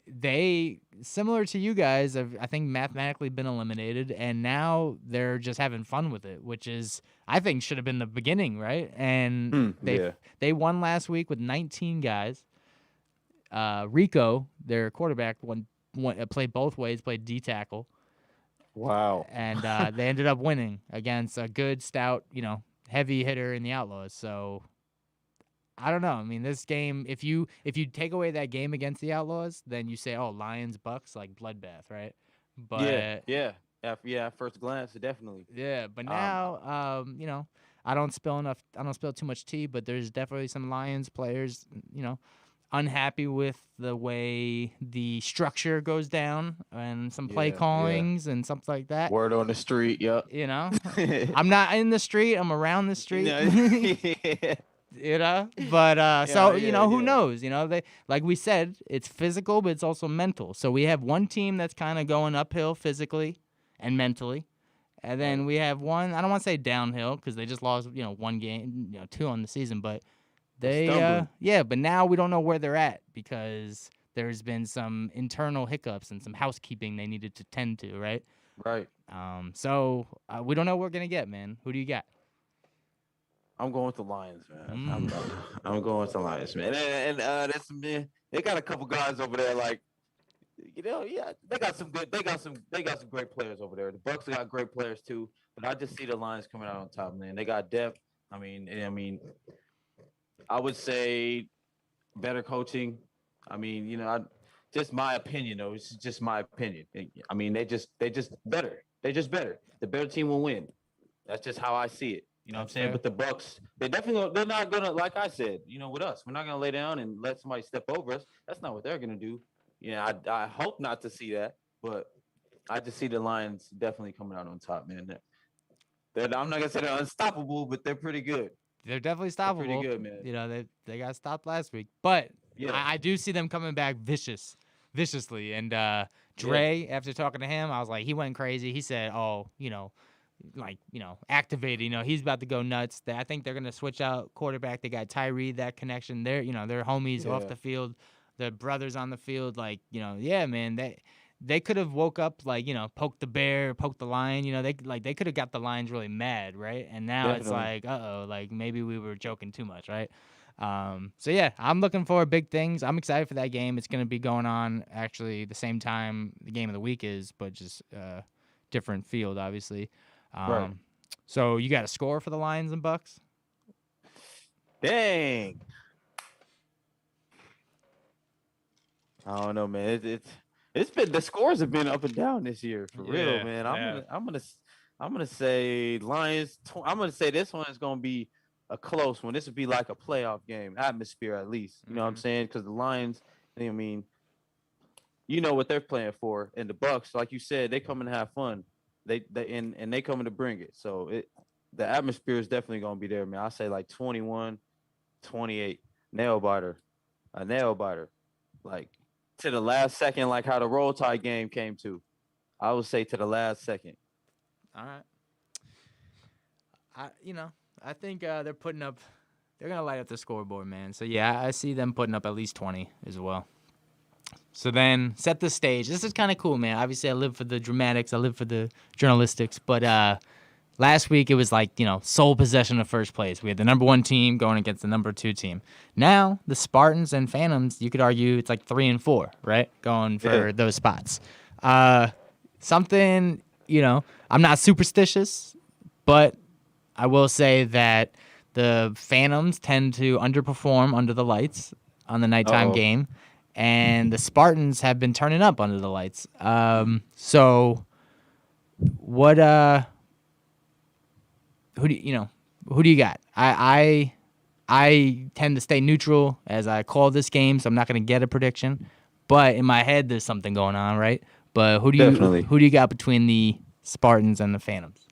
they, similar to you guys, have, I think, mathematically been eliminated, and now they're just having fun with it, which is, I think, should have been the beginning, right? And they won last week with 19 guys. Rico, their quarterback, played both ways, played D tackle. Wow. And they ended up winning against a good, stout, heavy hitter in the Outlaws. So I don't know. I mean, this game, if you take away that game against the Outlaws, then you say, oh, Lions, Bucks, like bloodbath, right? But yeah. At first glance, definitely. yeah, but now, I don't spill too much tea, but there's definitely some Lions players, unhappy with the way the structure goes down and some play callings and something like that. Word on the street, yep. I'm not in the street, I'm around the street. But who knows? They, like we said, it's physical, but it's also mental. So we have one team that's kind of going uphill physically and mentally. And then we have one, I don't want to say downhill because they just lost, one game, 2 on the season, but but now we don't know where they're at because there's been some internal hiccups and some housekeeping they needed to tend to, right? Right. So we don't know what we're gonna get, man. Who do you got? I'm going with the Lions, man. I'm going with the Lions, man. And that's, man, they got a couple guys over there, like, they got some great players over there. The Bucks got great players too, but I just see the Lions coming out on top, man. They got depth. I mean, I would say better coaching. I mean, just my opinion, though. It's just my opinion. I mean, they just better. They just better. The better team will win. That's just how I see it. You know what I'm saying? But the Bucks, they're not gonna, like I said, with us, we're not gonna lay down and let somebody step over us. That's not what they're gonna do. I hope not to see that, but I just see the Lions definitely coming out on top, man. I'm not gonna say they're unstoppable, but they're pretty good. They're definitely stoppable. They're pretty good, man. They got stopped last week, but I do see them coming back viciously. And Dre, after talking to him, I was like, he went crazy. He said, "Oh, activated. He's about to go nuts." I think they're gonna switch out quarterback. They got Tyree, that connection. They're homies off the field. The brothers on the field, man. They could have woke up poked the bear, poked the lion. They could have got the Lions really mad, right? And now It's like, maybe we were joking too much, right? I'm looking for big things. I'm excited for that game. It's gonna be going on actually the same time the game of the week is, but just different field, obviously. Right. So you got a score for the Lions and Bucks? Dang. I don't know, man. It's been, the scores have been up and down this year for real, man. I'm gonna say Lions. I'm gonna say this one is gonna be a close one. This would be like a playoff game atmosphere at least. You know what I'm saying? Because the Lions, I mean, what they're playing for, and the Bucks, like you said, they come and have fun. They coming to bring it. So the atmosphere is definitely gonna be there, man. I say like 21-28, nail biter, a nail biter, like to the last second, like how the Roll Tide game came to. I would say to the last second. All right. I think they're gonna light up the scoreboard, man. So yeah, I see them putting up at least 20 as well. So then set the stage. This is kind of cool, man. Obviously, I live for the dramatics. I live for the journalistics. But last week, it was sole possession of first place. We had the number 1 team going against the number 2 team. Now, the Spartans and Phantoms, you could argue it's like 3 and 4, right? Going for those spots. Something, I'm not superstitious, but I will say that the Phantoms tend to underperform under the lights on the nighttime game. And the Spartans have been turning up under the lights. So what who do you got? I tend to stay neutral as I call this game, so I'm not going to get a prediction. But in my head there's something going on, right? But who do you got between the Spartans and the Phantoms?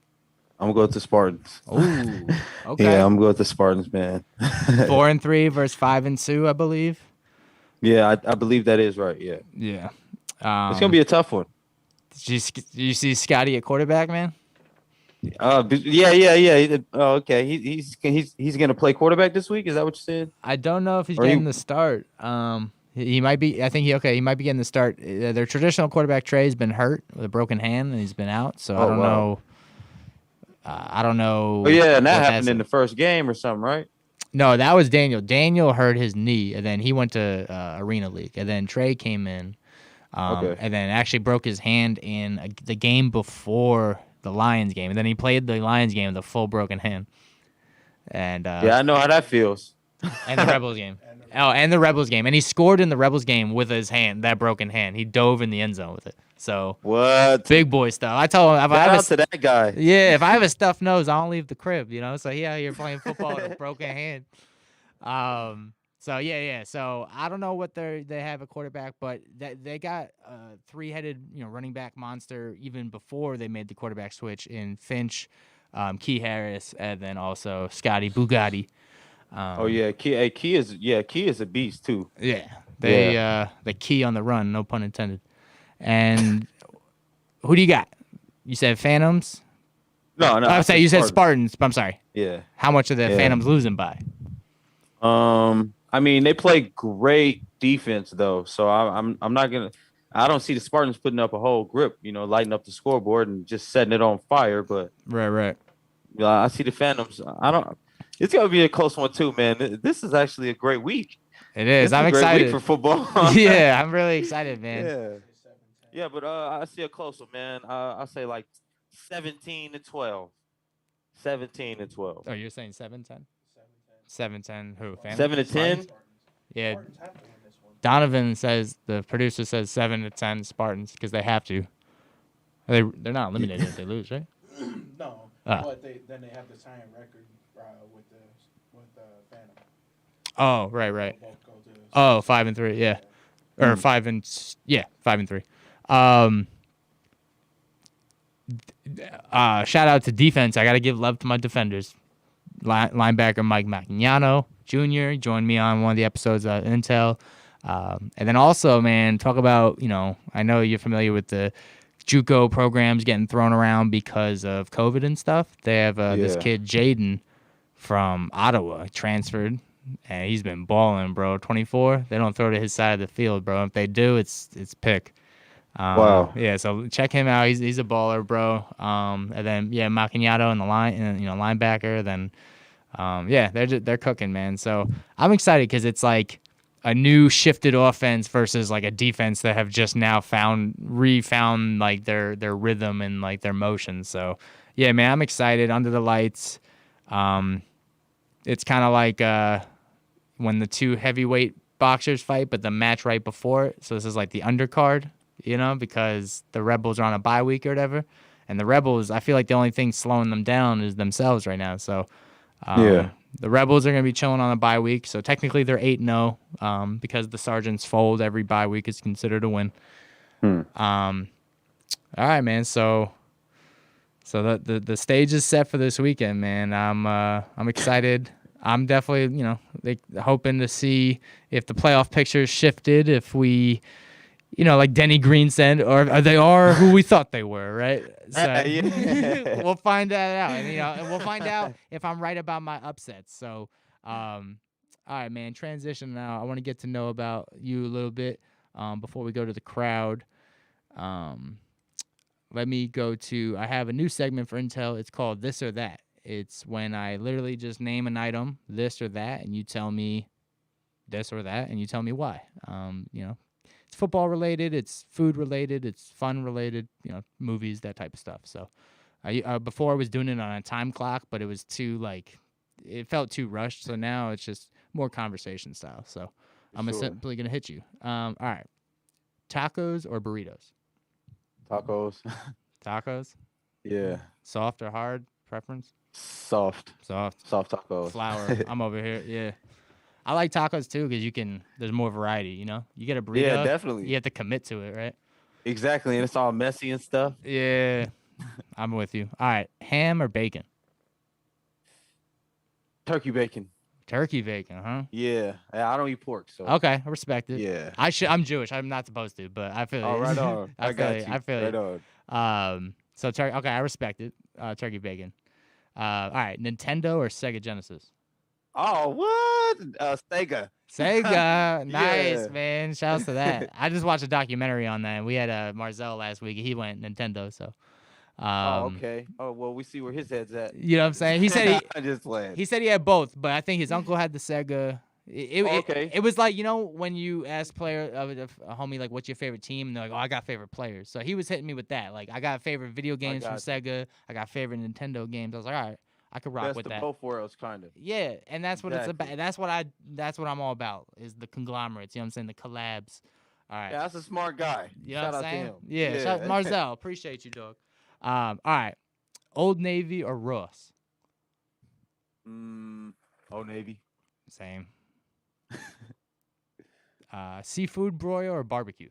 I'm going to go with the Spartans. Ooh. Okay. Yeah, I'm going with the Spartans, man. 4-3 versus 5-2, I believe. Yeah, I believe that is right. Yeah. Yeah. It's gonna be a tough one. Did you see Scotty at quarterback, man? Yeah. Oh, okay. He's gonna play quarterback this week. Is that what you said? I don't know if he's getting the start. He might be. I think he might be getting the start. Their traditional quarterback Trey's been hurt with a broken hand and he's been out. So I don't know. I don't know. Oh yeah, and that what happened that's in the first game or something, right? No, that was Daniel. Daniel hurt his knee, and then he went to Arena League, and then Trey came in, Okay. and then actually broke his hand in the game before the Lions game, and then he played the Lions game with a full broken hand. And Yeah, I know how that feels. and the Rebels game. Oh, and the Rebels game, and he scored in the Rebels game with his hand, that broken hand. He dove in the end zone with it. So What? big boy stuff. I told him if I Shout have out to that guy. yeah, if I have a stuffed nose, I don't leave the crib. So he out here playing football with a broken hand. So yeah. So I don't know what they have a quarterback, but they got a three-headed running back monster even before they made the quarterback switch in Finch, Key Harris, and then also Scotty Bugatti. Oh yeah, Key is a beast too. Yeah, the key on the run, no pun intended. And who do you got? You said Phantoms. No. I'm sorry, you said Spartans. I'm sorry. Yeah. How much are the Phantoms losing by? I mean, they play great defense though, so I'm not gonna. I don't see the Spartans putting up a whole grip, lighting up the scoreboard and just setting it on fire. But Right. I see the Phantoms. I don't. It's gonna be a close one too, man. This is actually a great week. It is. I'm a great excited week for football. Yeah, I'm really excited, man. Yeah, but I see a close one, man. I say like 17-12. 17-12. Oh, you're saying 7-10? 7-10. Who? Phantoms? 7-10. Yeah. Donovan says the producer says 7-10 Spartans because they have to. They're not eliminated if they lose, right? No, but then they have the tying record with the Phantom. Oh, right. Both go to Oh, 5-3, yeah. Or 5-3. Shout out to defense. I got to give love to my defenders. Linebacker Mike Magnano Jr. joined me on one of the episodes of Intel. And then also, man, talk about, I know you're familiar with the JUCO programs getting thrown around because of COVID and stuff. They have this kid, Jaden, from Ottawa, transferred, and he's been balling, bro. 24. They don't throw to his side of the field, bro. If they do, it's pick. Wow. Yeah, so check him out. He's a baller, bro. And then Macchiato in the line, linebacker. Then they're cooking, man. So I'm excited because it's like a new shifted offense versus like a defense that have just now refound like their rhythm and like their motion. So yeah, man, I'm excited. Under the lights. It's kind of like when the two heavyweight boxers fight, but the match right before it. So this is like the undercard, because the Rebels are on a bye week or whatever. And the Rebels, I feel like the only thing slowing them down is themselves right now. So the Rebels are going to be chilling on a bye week. So technically they're 8-0 because the Sergeants fold. Every bye week is considered a win. All right, man. So the stage is set for this weekend, man. I'm excited. I'm definitely, hoping to see if the playoff picture shifted, if we, like Denny Green said, or they are who we thought they were, right? So we'll find that out, and we'll find out if I'm right about my upsets. So, all right, man. Transition now. I want to get to know about you a little bit before we go to the crowd. Let me go to. I have a new segment for Intel. It's called This or That. It's when I literally just name an item, this or that, and you tell me this or that, and you tell me why. It's football related, it's food related, it's fun related, movies, that type of stuff. So, before I was doing it on a time clock, but it was it felt too rushed. So now it's just more conversation style. So I'm simply gonna hit you. All right, tacos or burritos? Tacos. Tacos. Yeah. Soft or hard preference? Soft tacos. Flour. I'm over here. Yeah. I like tacos too because there's more variety, You get a burrito. Yeah, definitely. You have to commit to it, right? Exactly. And it's all messy and stuff. Yeah. I'm with you. All right. Ham or bacon? Turkey bacon. Turkey bacon, huh? Yeah. I don't eat pork, so. Okay. I respect it. Yeah. I'm Jewish. I'm not supposed to, but I feel it. Oh, right on. I got you. I feel right it. On. So okay, I respect it. Turkey bacon. All right. Nintendo or Sega Genesis? Oh, what? Sega. Sega, nice, Yeah. man. Shouts to that. I just watched a documentary on that. We had Marzell last week. He went Nintendo, so Oh, okay. Oh, well, we see where his head's at. you know what I'm saying. He said I just playing. he said he had both, but I think his uncle had the Sega. Okay. It was like, when you ask a homie like, what's your favorite team, and they're like, oh, I got favorite players. So he was hitting me with that. Like, I got favorite video games from Sega. I got favorite Nintendo games. I was like, all right, I could rock Best with of that. both worlds, kind of. Yeah, and that's what it's Exactly. about. That's what I'm all about, is the conglomerates. You know what I'm saying? The collabs. All right. Yeah, that's a smart guy. You know Shout what I'm out saying? to him. Yeah. Shout Marzell. Appreciate you, dog. All right. Old Navy or Ross? Old Navy. Same. Seafood broil or barbecue?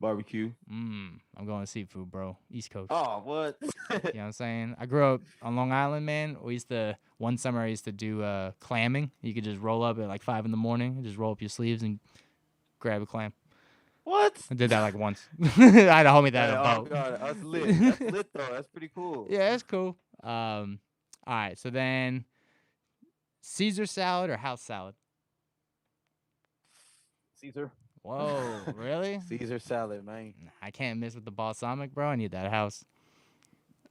Barbecue. I'm going seafood, bro. East Coast. Oh, what? You know what I'm saying? I grew up on Long Island, man. One summer I used to do clamming. You could just roll up at like 5 a.m, just roll up your sleeves and grab a clam. What? I did that like once. I had a homie that had a Oh, boat. God. That's lit. That's lit, though. That's pretty cool. Yeah, that's cool. All right, so then Caesar salad or house salad? Caesar. Whoa, really? Caesar salad, man. I can't miss with the balsamic, bro. I need that house.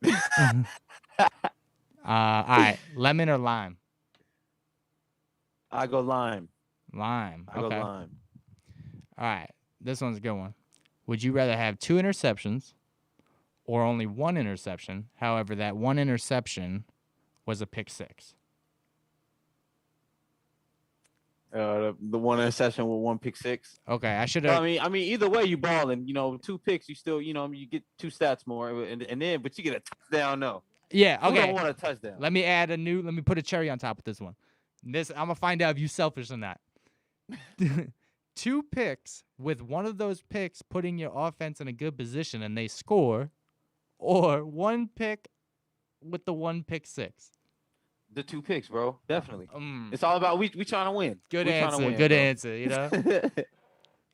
All right, lemon or lime? I go lime. Lime. I go lime. All right, this one's a good one. Would you rather have 2 interceptions or only 1 interception? However, that 1 interception was a pick 6. The 1 interception with 1 pick 6. Okay, I should have. I mean, either way, you balling. 2 picks, you still, you get 2 stats more, but you get a touchdown. No. Yeah. Who Okay. don't want a touchdown? Let me put a cherry on top of this one. I'm gonna find out if you selfish or not. 2 picks with one of those picks putting your offense in a good position and they score, or 1 pick with the 1 pick 6. The 2 picks, bro. Definitely. It's all about we trying to win. Good answer. Win, good bro. answer.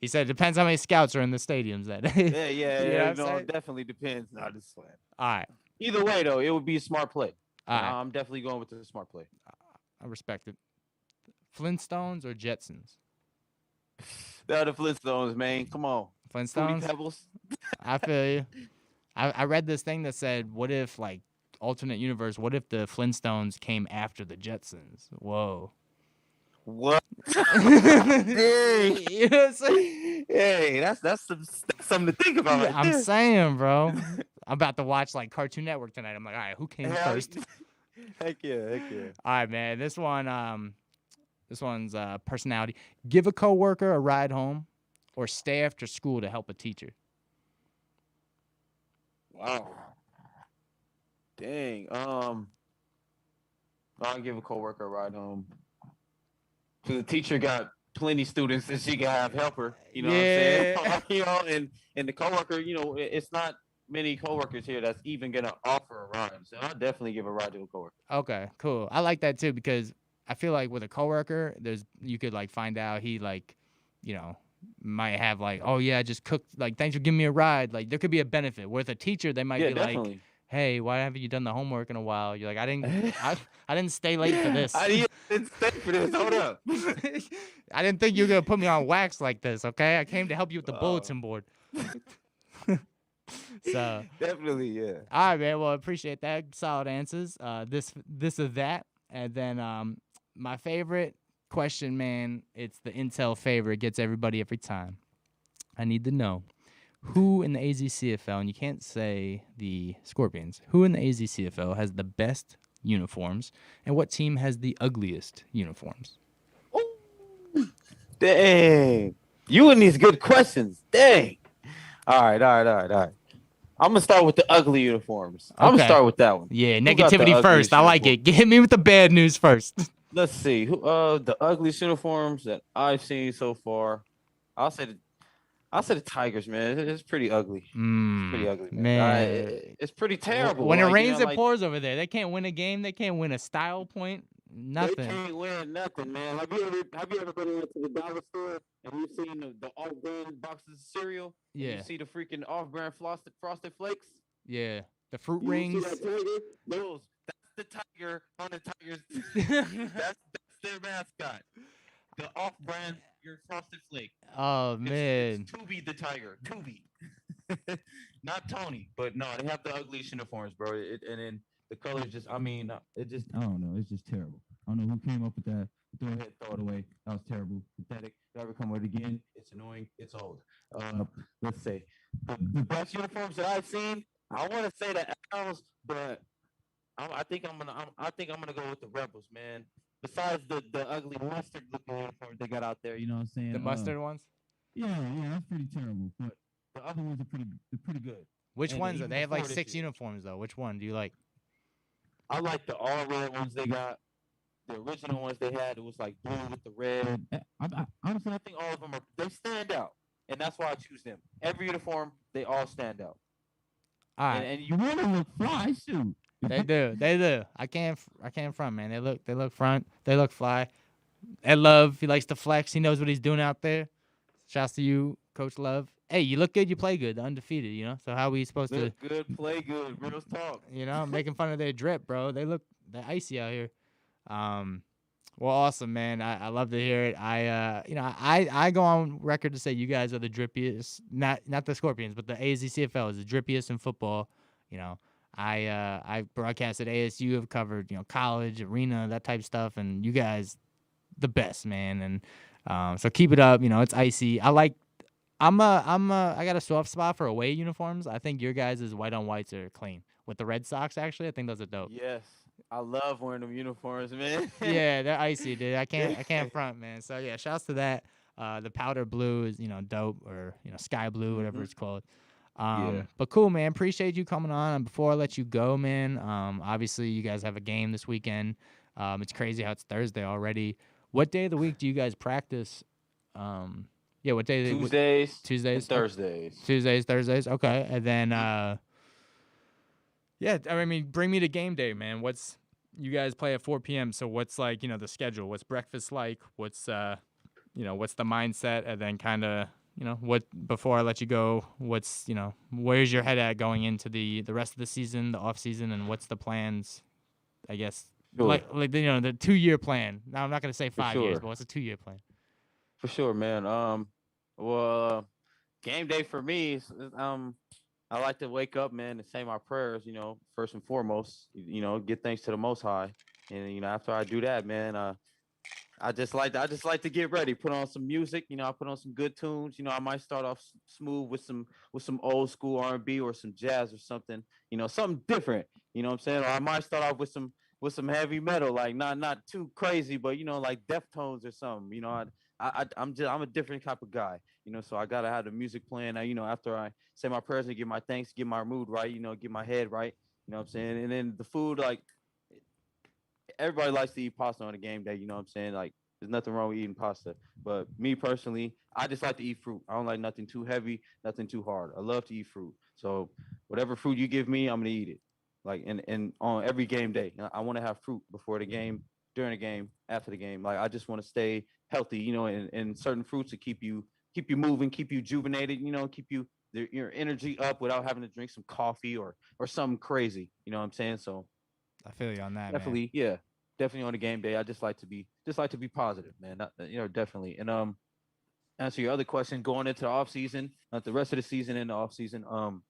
He said it depends how many scouts are in the stadiums that day. Yeah. You know what I'm saying? It definitely depends. No, just playing. All right. Either way, though, it would be a smart play. All right. I'm definitely going with the smart play. I respect it. Flintstones or Jetsons? The Flintstones, man. Come on. Fruity Flintstones? Pebbles. I feel you. I read this thing that said, what if, like, alternate universe, what if the Flintstones came after the Jetsons? Whoa. What? Dang. You know what I'm saying? Hey, that's something to think about. Right I'm there. saying, bro. I'm about to watch, like, Cartoon Network tonight. I'm like, all right, who came first? Heck yeah. All right, man. This one's personality. Give a coworker a ride home or stay after school to help a teacher. Wow. Dang. I'll give a coworker a ride home. So the teacher got plenty students that she can have help her. You know what I'm saying? And the coworker, it's not many coworkers here that's even gonna offer a ride. So I'll definitely give a ride to a coworker. Okay, cool. I like that too because I feel like with a coworker, you could like find out he like, might have like, oh yeah, I just cooked. Like, thanks for giving me a ride. Like, there could be a benefit. With a teacher, they might be definitely. like, hey, why haven't you done the homework in a while? You're like, I didn't stay late for this. I didn't stay for this. Hold up. I didn't think you were gonna put me on wax like this. Okay, I came to help you with the bulletin board. So definitely, yeah. All right, man. Well, I appreciate that. Solid answers. This or that, and then my favorite question, man. It's the Intel favorite. Gets everybody every time. I need to know who in the AzCFL, and you can't say the Scorpions. Who in the AzCFL has the best uniforms, and what team has the ugliest uniforms? Ooh. Dang, you and these good questions. Dang. All right. I'm gonna start with the ugly uniforms. I'm gonna start with that one. Yeah, negativity first. I like it. Get me with the bad news first. Let's see. The ugliest uniforms that I've seen so far. I'll say the Tigers, man. It's pretty ugly. It's pretty ugly, man. It's pretty terrible. When it rains, it pours over there. They can't win a game. They can't win a style point. Nothing. They can't win nothing, man. Have you ever been to the dollar store and you've seen the off-brand boxes of cereal? Yeah. You see the freaking off-brand frosted flakes? Yeah. The fruit rings. See that tiger? That's the tiger on the Tigers. that's their mascot. The off-brand, your Frosted Flake. Oh It's man. Tubi the Tiger. Tubi. Not Tony, but no, they have the ugliest uniforms, bro. And then the colors just, I mean, it just, I don't know. It's just terrible. I don't know who came up with that. Throw it, throw it away. That was terrible, pathetic. If you ever come with it again, it's annoying. It's old. Let's say the best uniforms that I've seen. I want to say the Owls, but I think I'm gonna go with the Rebels, man. Besides the ugly mustard looking uniform they got out there, you know what I'm saying? The mustard ones? Yeah, that's pretty terrible. But the other ones are pretty good. Which And ones? even They have like before this 6 year, uniforms though. Which one do you like? I like the all red ones they got. The original ones they had, it was like blue with the red. Honestly, I think all of them they stand out, and that's why I choose them. Every uniform, they all stand out. All right. And you want to look fly, shoot. They do. They do. I can't front, man. They look front. They look fly. Ed Love, he likes to flex. He knows what he's doing out there. Shouts to you, Coach Love. Hey, you look good, you play good, undefeated, you know? So how are we supposed to, Look good, play good, real talk. you know, making fun of their drip, bro? They're icy out here. Well, awesome, man. I love to hear it. I go on record to say you guys are the drippiest, not the Scorpions, but the AzCFL is the drippiest in football. You know, I broadcast at ASU, have covered, you know, college, arena, that type of stuff, and you guys the best, man. And so keep it up. You know, it's icy. I got a soft spot for away uniforms. I think your guys' white on whites are clean. With the Red Sox, actually, I think those are dope. Yes, I love wearing them uniforms, man. Yeah, they're icy, dude. I can't front, man. So yeah, shouts to that. The powder blue is, you know, dope, or, you know, sky blue, whatever it's called. Yeah. But cool, man. Appreciate you coming on. And before I let you go, man, obviously you guys have a game this weekend. It's crazy how it's Thursday already. What day of the week do you guys practice? Yeah, what day? Tuesdays, Tuesdays, and Thursdays. Tuesdays, Thursdays. Okay, and then yeah, I mean, bring me to game day, man. You guys play at 4 p.m. So what's, like, you know, the schedule? What's breakfast like? What's you know, what's the mindset? And then kind of, you know, what, before I let you go, what's, you know, where's your head at going into the rest of the season, the off season, and what's the plans? I guess Sure. like you know, the 2-year plan. Now I'm not gonna say 5 years, sure. but what's a 2-year plan? For sure, man. Well, game day for me I like to wake up, man, and say my prayers, you know, first and foremost, you know, give thanks to the Most High. And, you know, after I do that, man, I just like to get ready, put on some music, you know, I put on some good tunes, you know, I might start off smooth with some old school R&B or some jazz or something, you know, something different, you know what I'm saying? Or I might start off with some heavy metal, like not too crazy, but, you know, like Deftones or something, you know. I'm a different type of guy, you know, so I gotta have the music playing. You know, after I say my prayers and give my thanks, get my mood right, you know, get my head right, you know what I'm saying? And then the food, like, everybody likes to eat pasta on a game day, you know what I'm saying? Like, there's nothing wrong with eating pasta. But me personally, I just like to eat fruit. I don't like nothing too heavy, nothing too hard. I love to eat fruit. So whatever fruit you give me, I'm gonna eat it. Like, and on every game day, I want to have fruit before the game, during the game, after the game. Like, I just want to stay healthy, you know, and certain fruits to keep you moving, keep you juvenated, you know, keep your energy up without having to drink some coffee or something crazy. You know what I'm saying? So I feel you on that, man. definitely, yeah, definitely on the game day. I just like to be positive, man. You know, definitely. And answer your other question, going into the off season, not the rest of the season in the off season. I'm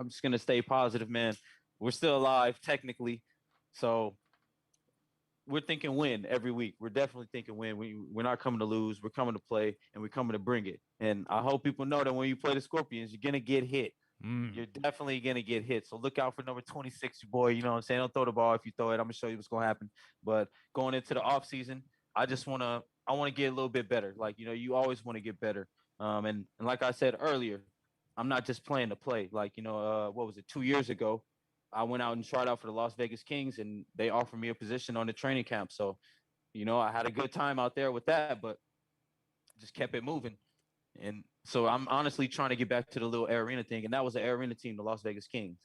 just gonna stay positive, man. We're still alive technically, so we're thinking win every week. We're definitely thinking win. We're not coming to lose. We're coming to play, and we're coming to bring it. And I hope people know that when you play the Scorpions, you're gonna get hit. You're definitely gonna get hit. So look out for number 26, boy. You know what I'm saying? Don't throw the ball. If you throw it, I'm gonna show you what's gonna happen. But going into the off season, I wanna get a little bit better. Like, you know, you always want to get better. And like I said earlier, I'm not just playing to play. Like, you know, what was it, 2 years ago? I went out and tried out for the Las Vegas Kings, and they offered me a position on the training camp. So, you know, I had a good time out there with that, but just kept it moving. And so I'm honestly trying to get back to the little Air Arena thing, and that was the Air Arena team, the Las Vegas Kings.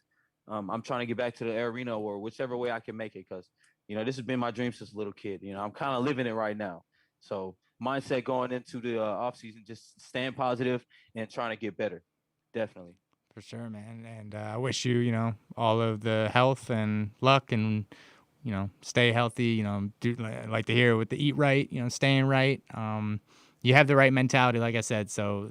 I'm trying to get back to the Air Arena or whichever way I can make it, because, you know, this has been my dream since a little kid. You know, I'm kind of living it right now. So mindset going into the off season, just staying positive and trying to get better. Definitely. For sure, man. And I wish you, you know, all of the health and luck and stay healthy. I like to hear with the eat right, staying right. You have the right mentality, like I said. So,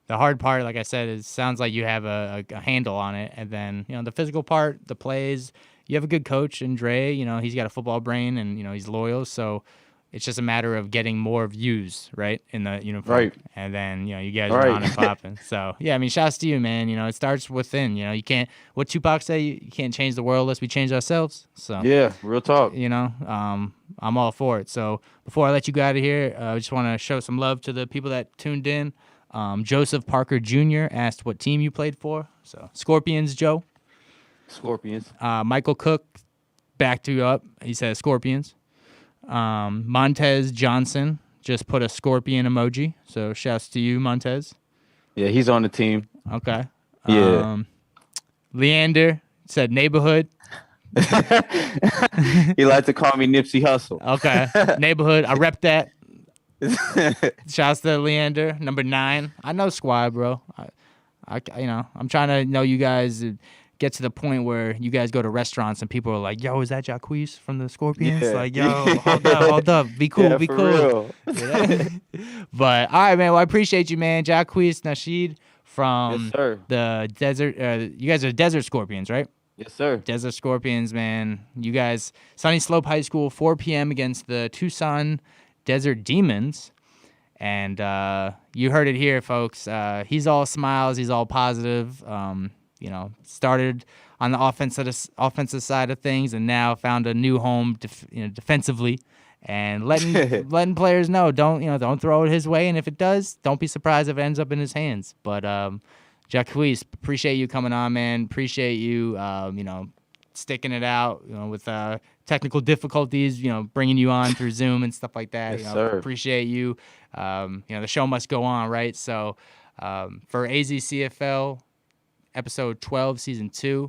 the hard part, like I said, is sounds like you have a handle on it. And then, the physical part, the plays, you have a good coach in Dre. He's got a football brain and, he's loyal. So it's just a matter of getting more views, right, in the uniform. Right. And then, you guys are on and popping. So, yeah, I mean, shouts to you, man. It starts within. You can't, what Tupac say, you can't change the world unless we change ourselves. So, Yeah, real talk. I'm all for it. So before I let you go out of here, I just want to show some love to the people that tuned in. Joseph Parker Jr. asked what team you played for. So Scorpions, Joe. Scorpions. Michael Cook backed you up. He said Scorpions. Montez Johnson just put a scorpion emoji. So shouts to you, Montez. Yeah, he's on the team. Okay. Yeah. Leander said neighborhood. He liked to call me Nipsey Hussle. Okay. Neighborhood. I rep that. Shouts to Leander, number 9. I know squad, bro. I'm trying to know you guys. Get to the point where you guys go to restaurants and people are like, "Yo, is that Jaquice from the Scorpions?" Yeah. Like, "Yo, hold up, be cool, Yeah, be for cool." real. But all right, man. Well, I appreciate you, man. Jaquice Nasheed from Yes, sir. the Desert. You guys are Desert Scorpions, right? Yes, sir. Desert Scorpions, man. You guys, Sunny Slope High School, 4 p.m. against the Tucson Desert Demons. And you heard it here, folks. He's all smiles. He's all positive. Started on the offensive side of things, and now found a new home defensively, and letting players know don't throw it his way, and if it does, don't be surprised if it ends up in his hands. But Jaquice, appreciate you coming on, man. Appreciate you sticking it out, with technical difficulties, bringing you on through Zoom and stuff like that. Yes, sir. Appreciate you. The show must go on, right? So for AzCFL episode 12, season 2,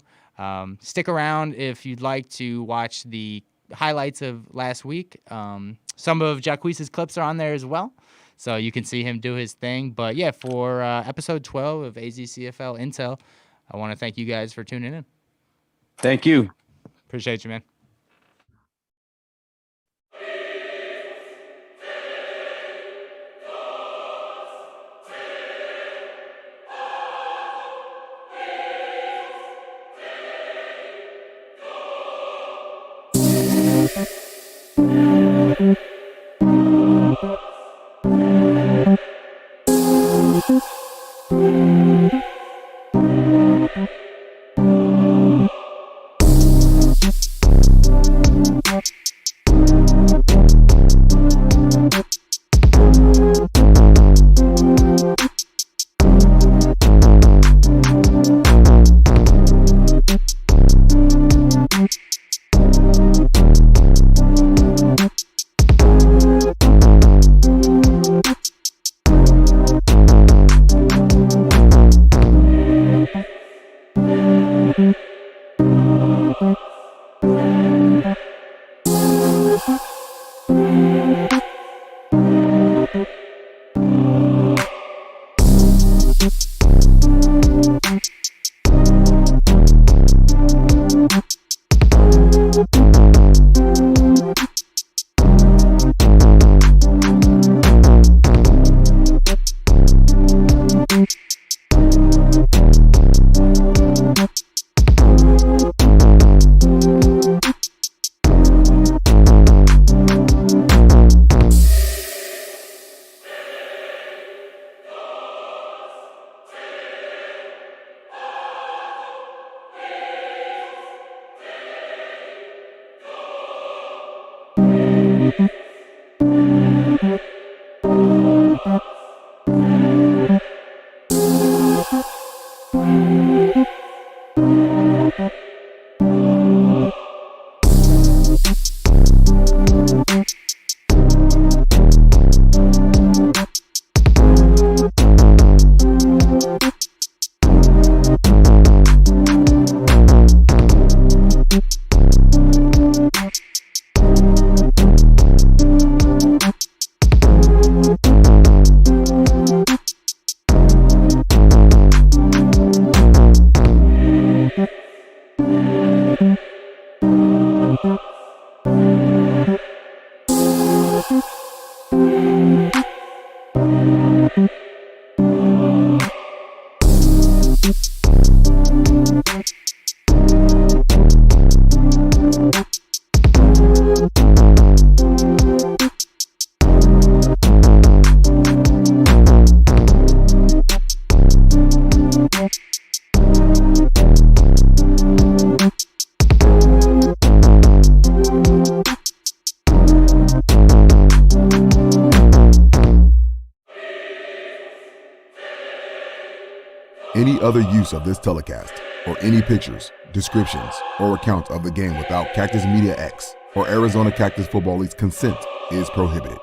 stick around if you'd like to watch the highlights of last week. Some of Jaquice's clips are on there as well, so you can see him do his thing. But yeah, for episode 12 of AzCFL Intel, I want to thank you guys for tuning in. Thank you. Appreciate you, man. other use of this telecast, or any pictures, descriptions, or accounts of the game without Cactus Media X or Arizona Cactus Football League's consent is prohibited.